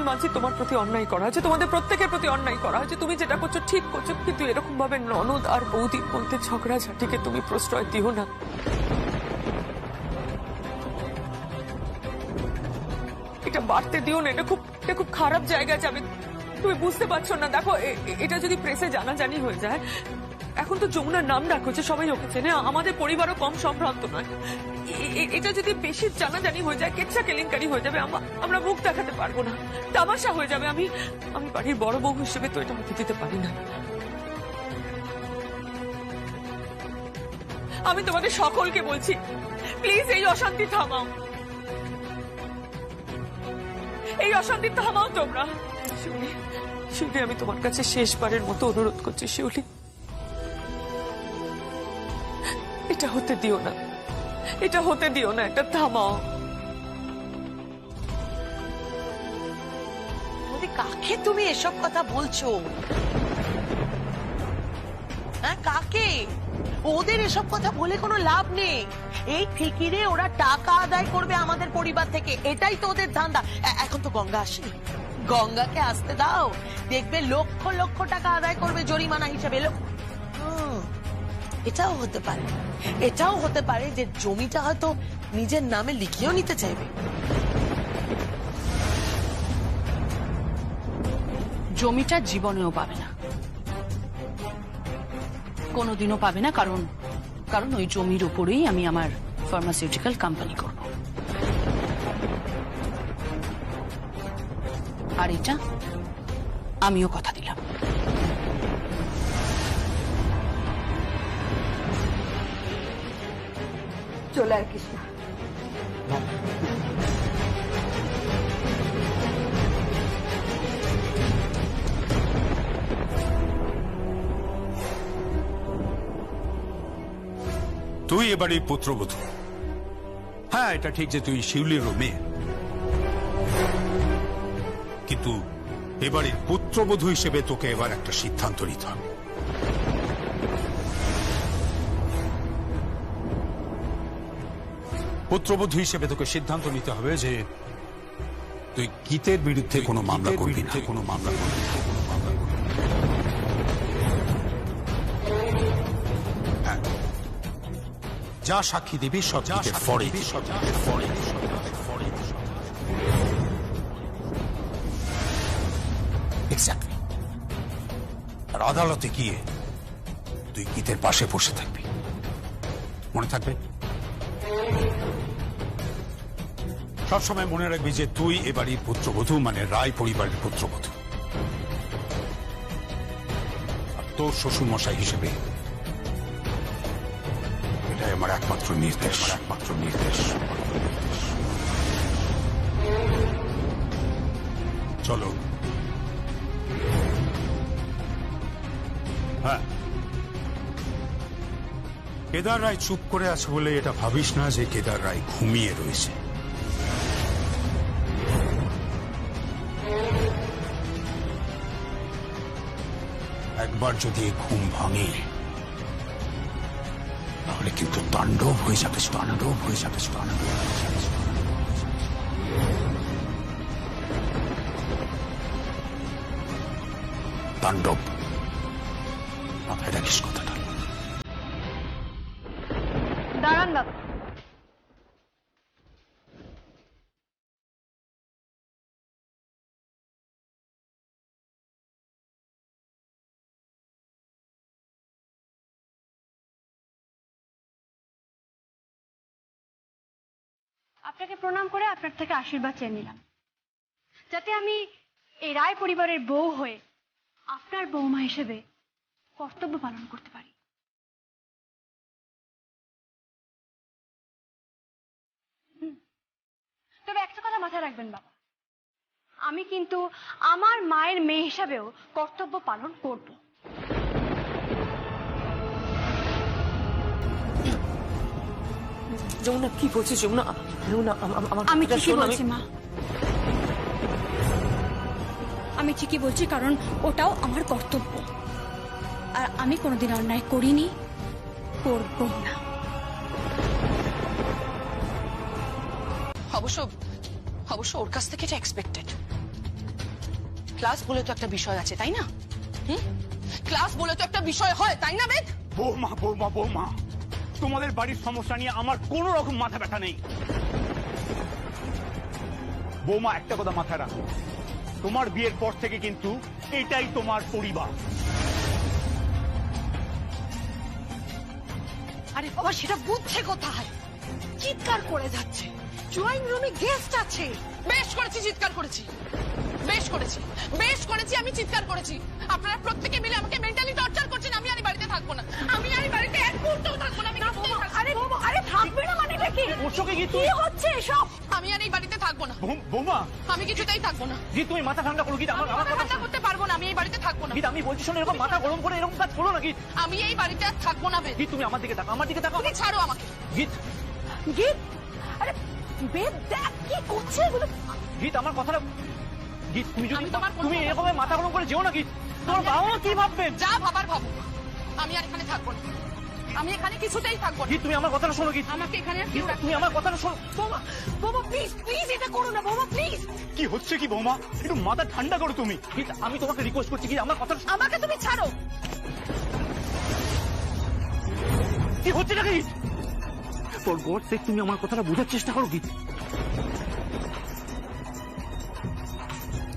মানছি তোমার প্রতি অন্যায় করা হয়েছে, তোমাদের প্রত্যেকের প্রতি অন্যায় করা হয়েছে, তুমি যেটা করছো ঠিক করছো, কিন্তু এরকম ভাবে ননদ আর বৌদির মধ্যে ঝগড়াঝাটিকে তুমি প্রশ্রয় দিও না। এটা বাড়তে দিও না, এটা খুব খারাপ জায়গায় যাবে, তুমি বুঝতে পারছো না। দেখো এটা যদি প্রেসে জানাজানি হয়ে যায়, এখন তো যমুনার নাম ডাক হচ্ছে, সবাই ওকে চেনে, আমাদের পরিবারও কম সম্ভ্রান্ত নয়। এটা যদি বেশি জানাজানি হয়ে যায়, কেচ্ছা কেলেঙ্কারি হয়ে যাবে, আমরা মুখ দেখাতে পারবো না, তামাশা হয়ে যাবে। আমি বাড়ির বড় বউ হিসেবে তো এটা হতে দিতে পারি না। আমি তোমাদের সকলকে বলছি, প্লিজ এই অশান্তি থামাও, এই অশান্তি থামাও তোমরা। শিউলি, আমি তোমার কাছে শেষবারের মতো অনুরোধ করছি শিউলি, এটা হতে দিও না, এটা হতে দিও না, এটা থামাও। কাকে তুমি এসব কথা বলছো? হ্যাঁ, কাকে? ওদের এসব কথা বলে কোনো লাভ নেই। এই ফিকিরে ওরা টাকা আদায় করবে আমাদের পরিবার থেকে, এটাই তো ওদের ধান্দা। এখন তো গঙ্গা আসেনি, গঙ্গাকে আসতে দাও, দেখবে লক্ষ লক্ষ টাকা আদায় করবে জরিমানা হিসেবে। এটাও হতে পারে যে জমিটা হয়তো নিজের নামে লিখিয়েও নিতে চাইবে। জমিটা জীবনেও পাবে না, কোনোদিনও পাবে না, কারণ ওই জমির উপরেই আমি আমার ফার্মাসিউটিক্যাল কোম্পানি করব। আর এটা আমিও কথা দিলাম। চলে আর কৃষ্ণ, তুই এবারে পুত্রবধূ। হ্যাঁ, এটা ঠিক যে তুই শিউলিরও মেয়ে, কিন্তু এবারে পুত্রবধূ হিসেবে তোকে এবার একটা সিদ্ধান্ত নিতে হবে। পুত্রবধূ হিসেবে তোকে সিদ্ধান্ত নিতে হবে যে তুই গীতের বিরুদ্ধে কোনো মামলা করবি না, কোনো মামলা করবি না। যা সাক্ষী দিবি সব গীতের ফরে এক্স্যাক্টলি। আর আদালতে গিয়ে তুই গীতের পাশে বসে থাকবি, মনে থাকবে? সবসময় মনে রাখবি যে তুই এবারই পুত্রবধূ, মানে রায় পরিবারের পুত্রবধূ। আর তোর শ্বশুর মশাই হিসেবে এটাই আমার একমাত্র নির্দেশ। চলো। হ্যাঁ, কেদার রায় চুপ করে আছে বলে এটা ভাবিস না যে কেদার রায় ঘুমিয়ে রয়েছে। একবার যদি ঘুম ভাঙে তাহলে কিন্তু তাণ্ডব হয়ে যাবে। তাণ্ডব, মাথায় রাখিস কথাটা। দাঁড়ান বাবা, আপনাকে প্রণাম করে আপনার থেকে আশীর্বাদ চেয়ে নিলাম, যাতে আমি এই রায় পরিবারের বউ হয়ে আপনার বৌমা হিসেবে কর্তব্য পালন করতে পারি। তবে একটা কথা মাথায় রাখবেন বাবা, আমি কিন্তু আমার মায়ের মেয়ে হিসাবেও কর্তব্য পালন করব। যমুনা কি বলছিস যমুনা? যমুনা আমি ঠিকই বলছি মা, আমি ঠিকই বলছি, কারণ ওটাও আমার কর্তব্য। আর আমি কোনোদিন অন্যায় করিনি, করব না। অবশ্য ওর কাছ থেকে এটা এক্সপেক্টেড। ক্লাস বলে তো একটা বিষয় আছে, তাই না? ক্লাস বলে তো একটা বিষয় হয়, তাই না বেদ? বৌমা বৌমা বৌমা, তোমাদের বাড়ির সমস্যা নিয়ে আমার কোনো রকম মাথা ব্যথা নেই। বৌমা, একটা কথা মাথায় রাখো, তোমার বিয়ের পর থেকে কিন্তু এটাই তোমার পরিবার। আরে বাবা, সেটা বুঝছে কোথায়? চিৎকার করে যাচ্ছে, ড্রয়িং রুমে গেস্ট আছে। বেশ করেছি, চিৎকার করেছি, বেশ করেছি, আমি চিৎকার করেছি। আপনারা প্রত্যেকে মিলে আমাকে মেন্টালি টর্চার করছেন। আমি আর এই বাড়িতে থাকবো না, আমি আর এই বাড়িতে এক মুহূর্তও থাকবো না। আমি আরে থাকবে না মানে কি? কি হচ্ছে এসব? আমি আর এই বাড়িতে থাকবো না বৌমা, আমি কিছুতেই থাকবো না। গীত, তুমি মাথা ঠান্ডা করো। গীত, আমার মাথা ঠান্ডা করতে পারবো না, আমি এই বাড়িতে থাকবো না। গীত, আমি বলছি শোনো, এরকম মাথা গরম করে এরকম কাজ করো না। গীত, আমি এই বাড়িতে আর থাকবো না। বেদ, গীত, তুমি আমার দিকে তাকাও, আমার দিকে তাকাও। তুমি ছাড়ো আমাকে। গীত, আরে বেদ, দেখ কি করছে এগুলো। গীত, আমার কথাটা, গীত, তুমি যদি তোমার তুমি এরকম মাথা গরম করে যেও না। গীত, তোমার বাবা মা কি ভাববে? যা ভাবার ভাবো, আমি আর এখানে থাকবো না। আমি এখানে কিছুতেই থাকবো না। গীত, তুমি আমার কথাটা শোনো। গীত, আমাকে এখানে আর কেউ রাখবে তুমি আমার কথাটা শোনো। বৌমা প্লিজ এটা করো না বৌমা, প্লিজ। কি হচ্ছে কি বৌমা? একটু মাথা ঠান্ডা করো তুমি। গীত, আমি তোমাকে রিকোয়েস্ট করছি, গীত, আমার কথা। আমাকে তুমি ছাড়ো। কি হচ্ছে নাকি? ফর গড সেক, তুমি আমার কথাটা বোঝার চেষ্টা করো। গীত,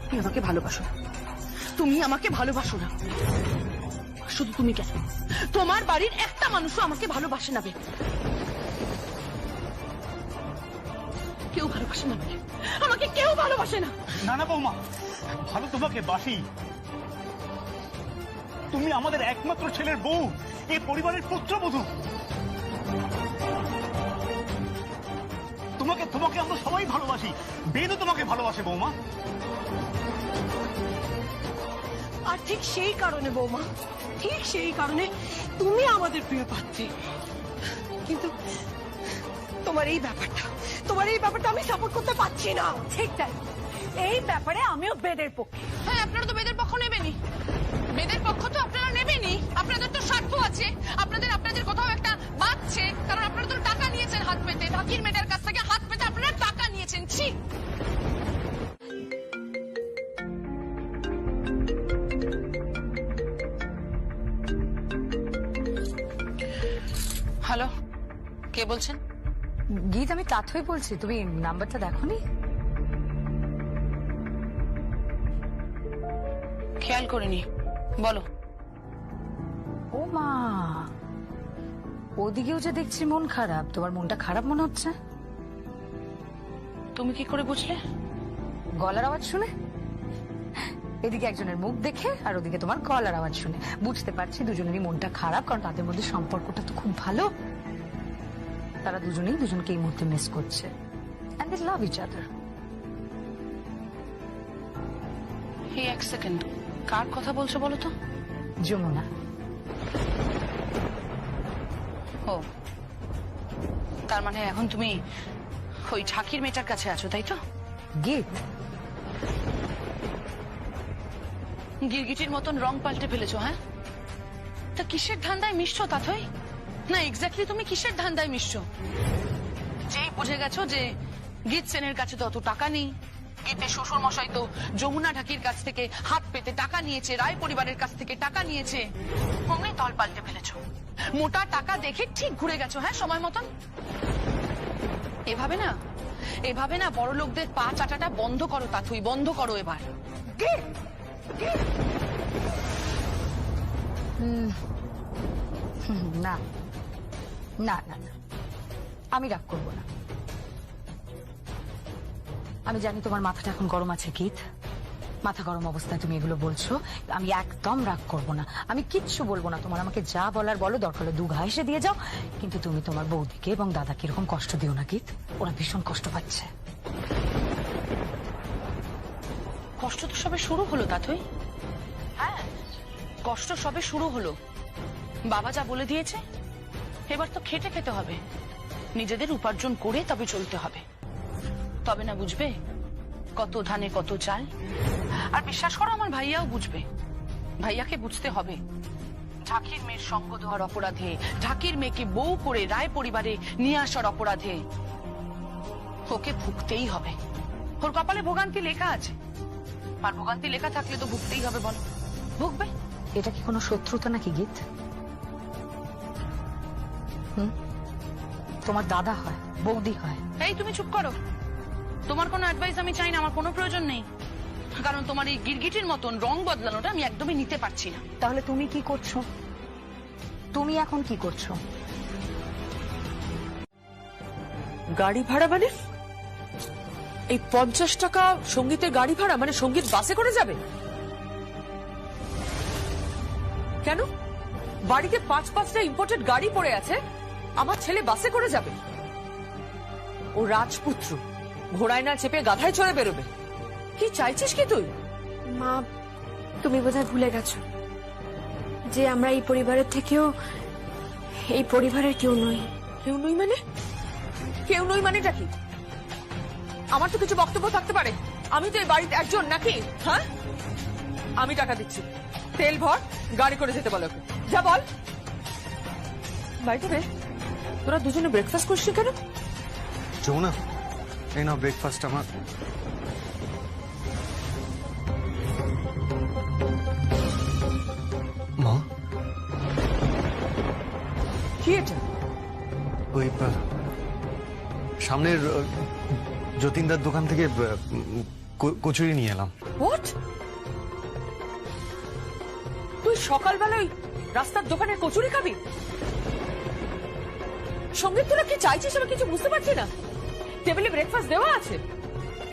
তুমি আমাকে ভালোবাসো না, তুমি আমাকে ভালোবাসো না। শুধু তুমি কেন, তোমার বাড়ির একটা মানুষও আমাকে ভালোবাসে না। বেদ, কেউ ভালোবাসে না আমাকে, কেউ ভালোবাসে না। না না বৌমা, ভালো তোমাকে বাসি। তুমি আমাদের একমাত্র ছেলের বউ, এই পরিবারের পুত্রবধূ। তোমাকে তোমাকে আমরা সবাই ভালোবাসি। বেদও তোমাকে ভালোবাসে বৌমা। আর ঠিক সেই কারণে বৌমা, ঠিক সেই কারণে তুমি আমাদের প্রিয় পাত্রী। কিন্তু তোমার এই ব্যাপারটা আমি সাপোর্ট করতে পারছি না। ঠিক তাই, এই ব্যাপারে আমিও বেদের পক্ষে। হ্যাঁ, আপনারা তো বেদের পক্ষ নেবেনি। বেদের পক্ষ তো আপনারা নেবেনি। আপনাদের তো স্বার্থ আছে, আপনাদের কোথাও একটা বাঁচছে। কারণ আপনারা তো টাকা নিয়েছেন হাত পেতে, ঢাকির মেয়েটার কাছ থেকে হাত পেতে আপনারা টাকা নিয়েছেন। ছি। হ্যালো, কে বলছেন? গীত, আমি তাথই বলছি। তুমি নাম্বারটা দেখোনি? খেয়াল করিনি, বলো। ও মা, ওদিকেও যে দেখছি মন খারাপ। তোমার মনটা খারাপ মনে হচ্ছে। তুমি কি করে বুঝলে? গলার আওয়াজ শুনে। এদিকে একজনের মুখ দেখে আর ওদিকে তোমার গলার আওয়াজ শুনে বুঝতে পারছি দুজনেরই মনটা খারাপ। কারণ তাদের মধ্যে সম্পর্কটা তো খুব ভালো। তারা দুজনেই দুজনকে এই মুহূর্তে মিস করছে। And they love each other. এই এক সেকেন্ড, কার কথা বলছো বলো তো? যমুনা। ও, তার মানে এখন তুমি ওই ঢাকির মেয়েটার কাছে আছো, তাই তো? গীত, গিরগিটির মতন রং পাল্টে ফেলেছো। হ্যাঁ, তা কিসের ধান্দায় মিশছো তাথই? না, এক্স্যাক্টলি তুমি কিসের ধান্দায় মিশছো? যেই বুঝে গেছো যে গীত সেনের কাছে তো অত টাকা নেই, গীতের শ্বশুর মশাই তো যমুনা ঢাকির কাছ থেকে হাত পেতে টাকা নিয়েছে, রায় পরিবারের কাছ থেকে টাকা নিয়েছে, অমনি দল পাল্টে ফেলেছো। মোটা টাকা দেখে ঠিক ঘুরে গেছো। হ্যাঁ, সময় মতন। এভাবে না বড় লোকদের পা চাটাটা বন্ধ করো তাথই, বন্ধ করো এবার। না না না না, আমি রাগ করবো না। আমি জানি তোমার মাথাটা এখন গরম আছে গীত। মাথা গরম অবস্থায় তুমি এগুলো বলছো। আমি একদম রাগ করবো না, আমি কিচ্ছু বলবো না। তোমার আমাকে যা বলার বলো, দরকার হলে দু ঘা এসে দিয়ে যাও। কিন্তু তুমি তোমার বৌদিকে এবং দাদাকে এরকম কষ্ট দিও না গীত। ওরা ভীষণ কষ্ট পাচ্ছে। কষ্ট তো সবে শুরু হলো তাথই। হ্যাঁ, কষ্ট সবে শুরু হলো। বাবা যা বলে দিয়েছে, এবার তো খেটে খেতে হবে। নিজেদের উপার্জন করে তবে চলতে হবে, তবে না বুঝবে কত ধানে কত চাল। আর বিশ্বাস করো আমার ভাইয়াও বুঝবে, ভাইয়াকে বুঝতে হবে ঝাঁকির মেয়ের সঙ্গ দেওয়ার অপরাধে, ঝাঁকির মেয়েকে বউ করে রায় পরিবারে নিয়ে আসার অপরাধে ওকে ভুগতেই হবে। ওর কপালে ভোগান্তি লেখা আছে, আর ভোগান্তি লেখা থাকলে তো ভুগতেই হবে, বল ভুগবে। এটা কি কোনো শত্রুতা নাকি গীত? তোমার দাদা হয়, বৌদি হয়। এই তুমি চুপ করো, তোমার কোনো অ্যাডভাইস আমি চাই না, আমার কোনো প্রয়োজন নেই, কারণ তোমার এই গিরগিটির মতন রং বদলানোটা আমি একদমই নিতে পারছি না। তাহলে তুমি কি করছো? তুমি এখন কি করছো? গাড়ি ভাড়া মানে এই 50 টাকা সঙ্গীতের গাড়ি ভাড়া মানে সঙ্গীত বাসে করে যাবে কেন? বাড়িতে 5-5টা ইম্পোর্টেড গাড়ি পড়ে আছে, আমার ছেলে বাসে করে যাবে? ও রাজপুত্র, ঘোড়ায় না চেপে গাধায় চড়ে বেরোবে। কি চাইছিস কি তুই? মা, তুমি বোধহয় ভুলে গেছো যে আমরা এই পরিবারের থেকেও এই পরিবারের কেউ নই। কেউ নই মানে? কেউ নই মানেটা কি? আমার তো কিছু বক্তব্য থাকতে পারে, আমি তো এই বাড়িতে একজন নাকি? হ্যাঁ, আমি টাকা দিচ্ছি, তেল ভর, গাড়ি করে যেতে বলো। যা বল। বাইরে তোরা দুজনে ব্রেকফাস্ট করছিস কেন? যমুনা, এই নাও ব্রেকফাস্ট আমার। মা, কি এটা? ওই সামনের যতীনদার দোকান থেকে কচুরি নিয়ে এলাম। হোয়াট? তুই সকালবেলায় রাস্তার দোকানের কচুরি খাবি? সঙ্গীত, তোরা কি চাইছিস আমি কিছু বুঝতে পারছি না। টেবিলে ব্রেকফাস্ট দেওয়া আছে,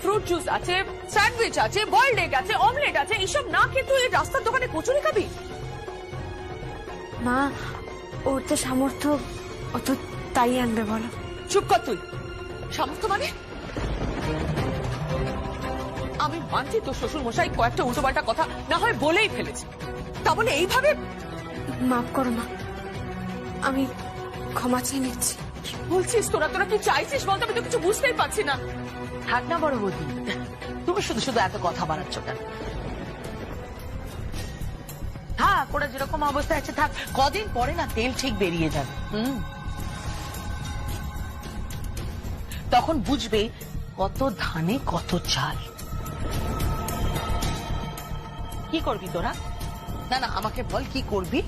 ফ্রুট জুস আছে, স্যান্ডউইচ আছে, বয়েলড এগ আছে, অমলেট আছে, এইসব না খেয়ে তুই রাস্তার দোকানে কচুরি খাবি? মা, ওর তো সামর্থ্য অত, তাই আনবে বলো। চুপ কর তুই। সামর্থ্য মানে? আমি মানছি তোর শ্বশুর মশাই কয়েকটা উল্টোপাল্টা কথা না হয় বলেই ফেলেছে, তা বলে এইভাবে? মাফ করো মা, আমি ক্ষমা চেয়ে নিচ্ছি। বলছিস তোরা তোরা কি চাইছিস বলতে? আমি তো কিছু বুঝতেই পারছি না। থাক না বড় বৌদি, তুমি শুধু শুধু এত কথা বাড়াচ্ছ কেন? থাক, ওরা যেরকম অবস্থায় আছে থাক, কদিন পরে না তেল ঠিক বেরিয়ে যাবে। তখন বুঝবে কত ধানে কত চাল। কি করবি তোরা? না না, আমাকে বল কি করবি,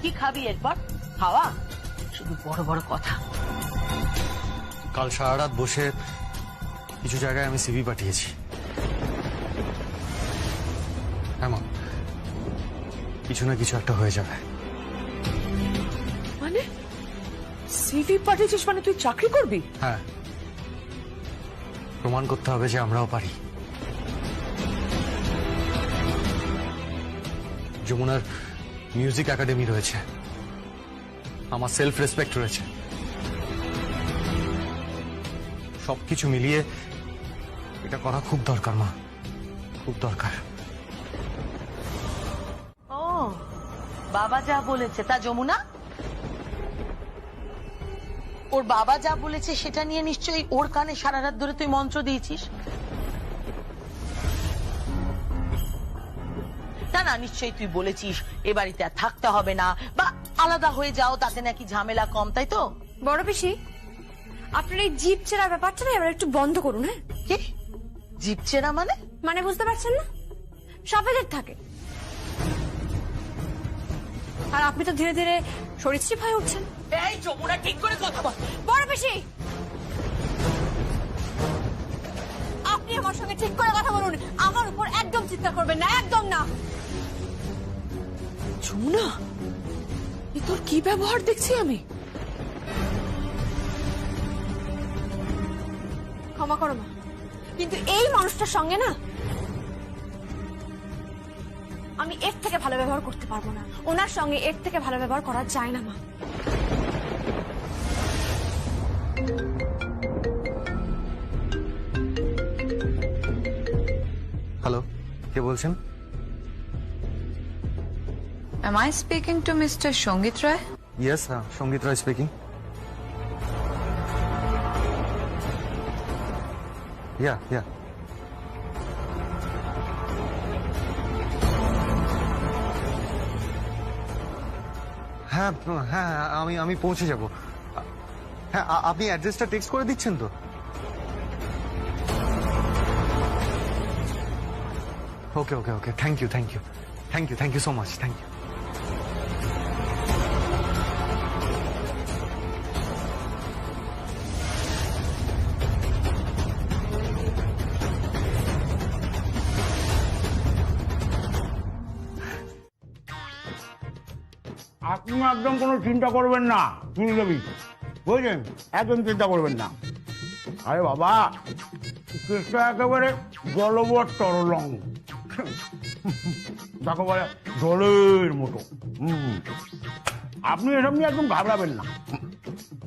কি খাবি? একবার খাওয়া, শুধু বড় বড় কথা। কাল সারা রাত বসে কিছু জায়গায় আমি সিভি পাঠিয়েছি। এমন কিছু না কিছু একটা হয়ে যাবে। মানে সিভি পাঠিয়েছিস মানে তুই চাকরি করবি? হ্যাঁ, প্রমাণ করতে হবে যে আমরাও পারি। যমুনার মিউজিক একাডেমি রয়েছে, আমার সেলফ রেসপেক্ট রয়েছে, সবকিছু মিলিয়ে এটা করা খুব দরকার মা, খুব দরকার। ও বাবা যা বলেছে তা যমুনা, ওর বাবা যা বলেছে সেটা নিয়ে নিশ্চয়ই ওর কানে সারা রাত ধরে তুই মন্ত্র দিয়েছিস। না না, নিশ্চয়ই তুই বলেছিস এ বাড়িতে আর থাকতে হবে না, বা আলাদা হয়ে যাও, তাতে নাকি ঝামেলা কম, তাই তো? বড় পিসি, আপনার এই জিপ চেরা ব্যাপারটা না এবার একটু বন্ধ করুন। হ্যাঁ, কি জিপ চেরা মানে? মানে বুঝতে পারছেন না, সাপেদের থাকে, আর আপনি তো ধীরে ধীরে সরীসৃপ হয়ে উঠছেন। এই যমুনা, ঠিক করে কথা বল। বড় পিসি, আপনি আমার সঙ্গে ঠিক করে কথা বলুন, আমার উপর একদম চিৎকার করবেন না, একদম না। যমুনা, এ তোর কি ব্যবহার দেখছি আমি? ক্ষমা করো মা, কিন্তু এই মানুষটার সঙ্গে না আমি এর থেকে ভালো ব্যবহার করতে পারবো না। ওনার সঙ্গে এর থেকে ভালো ব্যবহার করা যায় না মা। হ্যালো, কে বলছেন? Am I speaking to Mr. Shongit Ray? Yes, সঙ্গীত রায় স্পিকিং। ইয়া ইয়া হ্যাঁ হ্যাঁ আমি পৌঁছে যাব। হ্যাঁ আপনি অ্যাড্রেসটা টেক্সট করে দিচ্ছেন তো? Okay okay okay thank you thank you thank you thank you so much thank you. আপনি একদম কোনো চিন্তা করবেন না দেবী, বুঝলেন? একদম চিন্তা করবেন না। আরে বাবা, কেসটা একেবারে জলবৎ তরলং, তাকে বলে জলের মতো। আপনি এসব নিয়ে একদম ঘাবড়াবেন না।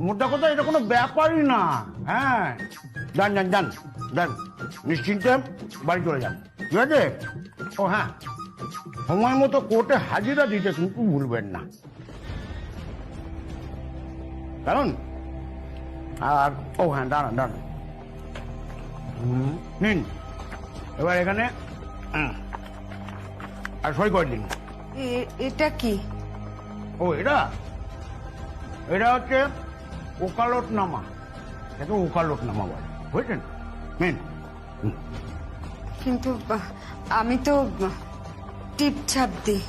মোটা কথা এটা কোনো ব্যাপারই না। হ্যাঁ, যান যান যান যান, নিশ্চিন্তে বাড়ি চলে যান, ঠিক আছে? ও হ্যাঁ, সময় মতো কোর্টে হাজিরা দিতে কিন্তু ভুলবেন না, কারণ আর ও হ্যাঁ দাঁড়ান দাঁড়ান, নিন এবার এখানে আর সই করে দিন। এটা কি? ও এটা এটা হচ্ছে ওকালতনামা, এটাকে ওকালতনামা বলে, বুঝছেন? নিন। কিন্তু আমি তো টিপছাপ দিই।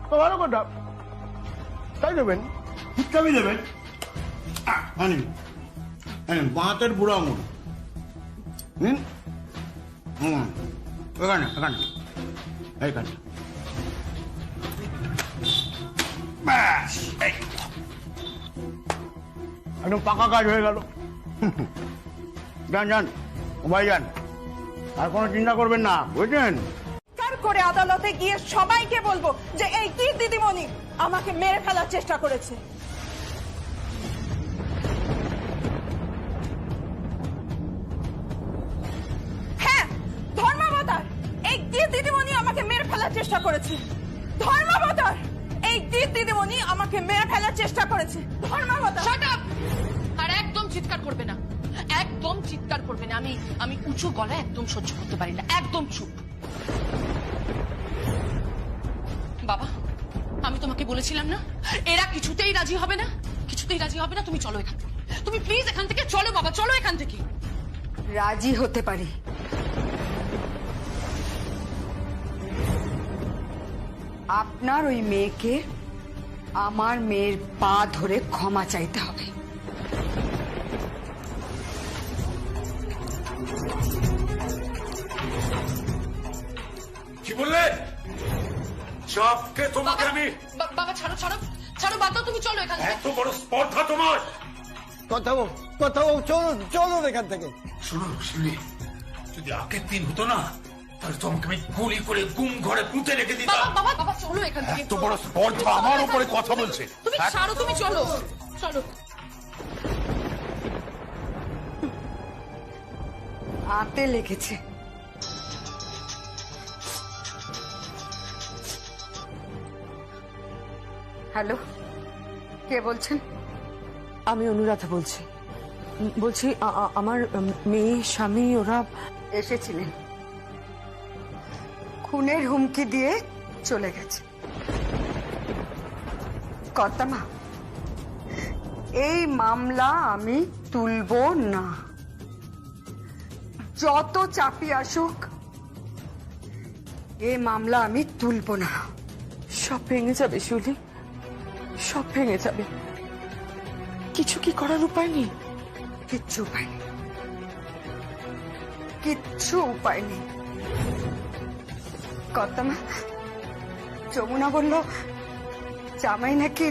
তো ভালো কথা, তাই দেবেন, টিপছাপই দেবেন। বাঁহাতের বুড়ো আঙুল নিন, এখানে এখানে এইখানে, ব্যাস একদম পাকা কাজ হয়ে গেল। যান যান ভাই যান, আর কোনো চিন্তা করবেন না, বুঝলেন? করে আদালতে গিয়ে সবাইকে বলবো যে এই কি দিদিমণি আমাকে মেরে ফেলার চেষ্টা করেছে। হ্যাঁ, ধর্মাবতার এই কি দিদিমণি আমাকে মেরে ফেলার চেষ্টা করেছে। ধর্মাবতার এই কি দিদিমণি আমাকে মেরে ফেলার চেষ্টা করেছে। ধর্মাবতার শাট আপ! আর একদম চিৎকার করবে না, একদম চিৎকার করবে না। আমি উঁচু গলায় একদম সহ্য করতে পারি না, একদম চুপ। বাবা, আমি তোমাকে বলেছিলাম না এরা কিছুতেই রাজি হবে না, কিছুতেই রাজি হবে না। তুমি চলো এখান থেকে, তুমি প্লিজ এখান থেকে চলো বাবা, চলো এখান থেকে। রাজি হতে পারি, আপনার ওই মেয়েকে আমার মেয়ের পা ধরে ক্ষমা চাইতে হবে। কি বললে? চাপকে তোমাকে আমি... বাবা ছাড়ো ছাড়ো ছাড়ো, বাদ দাও, তুমি চলো এখান থেকে। এত বড় স্পর্ধা তোমার! কোথাও কোথাও চলো চলো এখান থেকে। শোনো শিউলি, যদি আগের দিন হতো না তাহলে তোমাকে আমি গুলি করে গুম ঘরে পুঁতে রেখে দিতাম। বাবা বাবা চলো এখান থেকে। এত বড় স্পর্ধা আমার উপরে কথা বলছে। তুমি ছাড়ো, তুমি চলো চলো। হাতে লেগেছে। হ্যালো, কে বলছেন? আমি অনুরাধা বলছি। বলছি আমার মেয়ে স্বামী ওরা এসেছিলেন, খুনের হুমকি দিয়ে চলে গেছে। কর্তামা, এই মামলা আমি তুলব না, যত চাপি আসুক এই মামলা আমি তুলব না। সব ভেঙে যাবে শিউলি, সব ভেঙে যাবে। কিছু কি করার উপায় নেই? কিচ্ছু উপায় নেই, কিচ্ছু উপায় নেই। কর্তামা, যমুনা বলল জামাই নাকি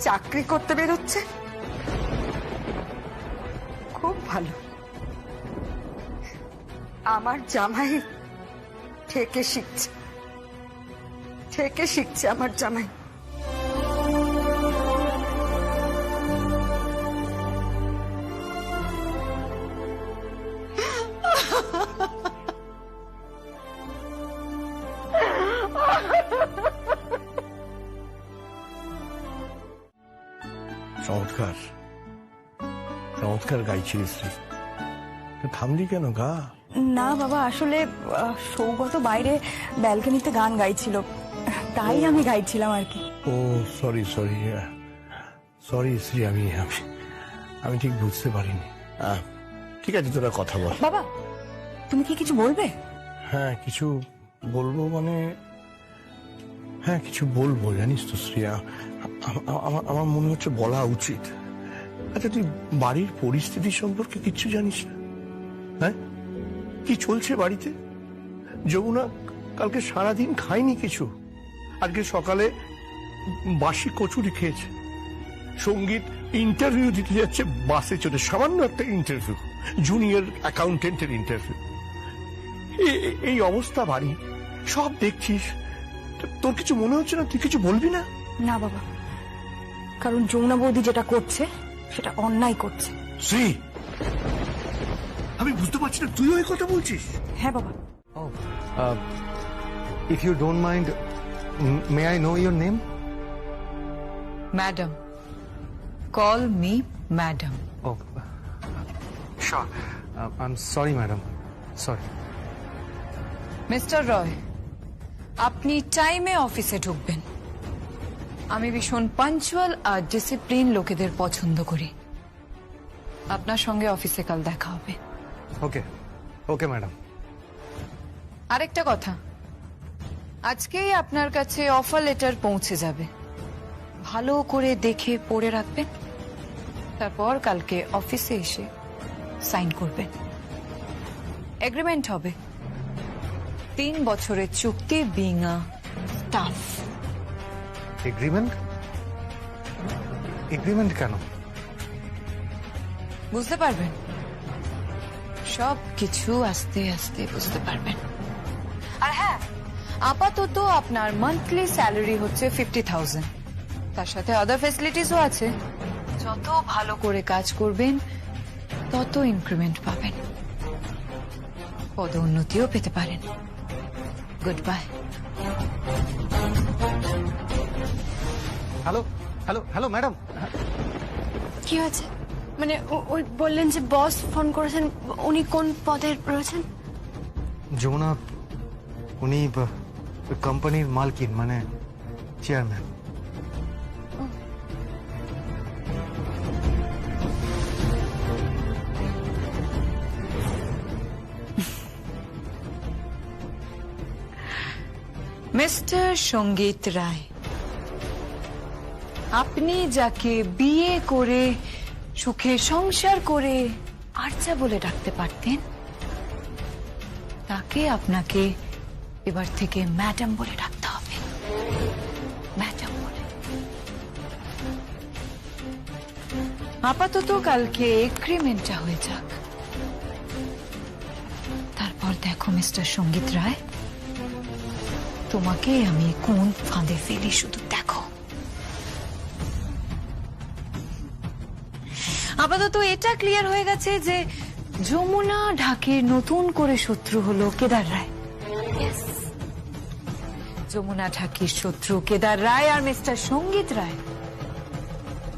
চাকরি করতে বেরোচ্ছে। খুব ভালো, আমার জামাই থেকে শিখছে, থেকে শিখছে আমার জামাই। চমৎকার চমৎকার গাইছিস তুই, থামলি কেন গা? না বাবা, আসলে সৌগত বাইরে ব্যালকনিতে গান গাইছিল, তাই আমি গাইছিলাম আর কি। ও সরি সরি সরি শ্রী, আমি ঠিক বুঝতে পারিনি। ঠিক আছে, তোরা কথা বল। বাবা, তুমি কি কিছু বলবে? হ্যাঁ, কিছু বলবো মানে, হ্যাঁ কিছু বলবো, জানিস তো শ্রিয়া, আমার মনে হচ্ছে বলা উচিত। আচ্ছা, তুই বাড়ির পরিস্থিতি সম্পর্কে কিচ্ছু জানিস না? হ্যাঁ, কি চলছে বাড়িতে? যমুনা কালকে সারাদিন খায়নি কিছু, আজকে সকালে বাসি কচুরি খেয়েছে। সঙ্গীত ইন্টারভিউ দিতে যাচ্ছে বাসে চড়ে, সামান্য একটা ইন্টারভিউ, জুনিয়র অ্যাকাউন্টেন্টের ইন্টারভিউ। এই অবস্থা বাড়ি, সব দেখছিস, তোর কিছু মনে হচ্ছে না? তুই কিছু বলবি না? না বাবা, কারণ যমুনা বৌদি যেটা করছে সেটা অন্যায় করছে। শ্রী, আমি বুঝতে পারছি না তুইও এই কথা বলছিস। হ্যাঁ বাবা। If you don't mind, may I know your name? Madam, call me madam. Oh, sure. I'm sorry, madam. Sorry. Mister Roy, আপনি টাইমে অফিসে ঢুকবেন। আমি ভীষণ পাঞ্চুয়াল আর ডিসিপ্লিন লোকেদের পছন্দ করি। আপনার সঙ্গে অফিসে কাল দেখা হবে। Okay. Okay, madam. আরেকটা কথা, আজকেই আপনার কাছে অফার লেটার পৌঁছে যাবে, ভালো করে দেখে পড়ে রাখবেন, তারপর কালকে অফিসে এসে সাইন করবেন। এগ্রিমেন্ট হবে 3 বছরের চুক্তি, being a staff. Agreement? Agreement কেন? বুঝতে পারবেন, সব কিছু আস্তে আস্তে বুঝতে পারবেন। আর হ্যাঁ, আপাতত আপনার মান্থলি স্যালারি হচ্ছে 50,000, তার সাথে আদার ফ্যাসিলিটিসও আছে। যত ভালো করে কাজ করবেন তত ইনক্রিমেন্ট পাবেন, পদোন্নতিও পেতে পারেন। Good bye. Hello hello hello madam. কি হয়েছে? মানে ওই বললেন যে বস ফোন করেছেন, উনি কোন পদে রয়েছেন? যমুনা, উনি কোম্পানির মালকিন, মানে চেয়ারম্যান। মিস্টার সঙ্গীত রায়, আপনি যাকে বিয়ে করে সুখে সংসার করে আর্চা বলে ডাকতে পারতেন, তাকে আপনাকে এবার থেকে ম্যাডাম বলে ডাকতে হবে। ম্যাডাম বলে। আপাতত কালকে এগ্রিমেন্টটা হয়ে যাক, তারপর দেখো মিস্টার সঙ্গীত রায়, তোমাকে আমি কোন ফাঁদে ফেলি শুধু দেখো। আপাতত এটা ক্লিয়ার হয়ে গেছে যে যমুনা ঢাকের নতুন করে শত্রু হলো কেদার রায়। যমুনা ঢাকির শত্রু কেদার রায় আর মিস্টার সঙ্গীত রায়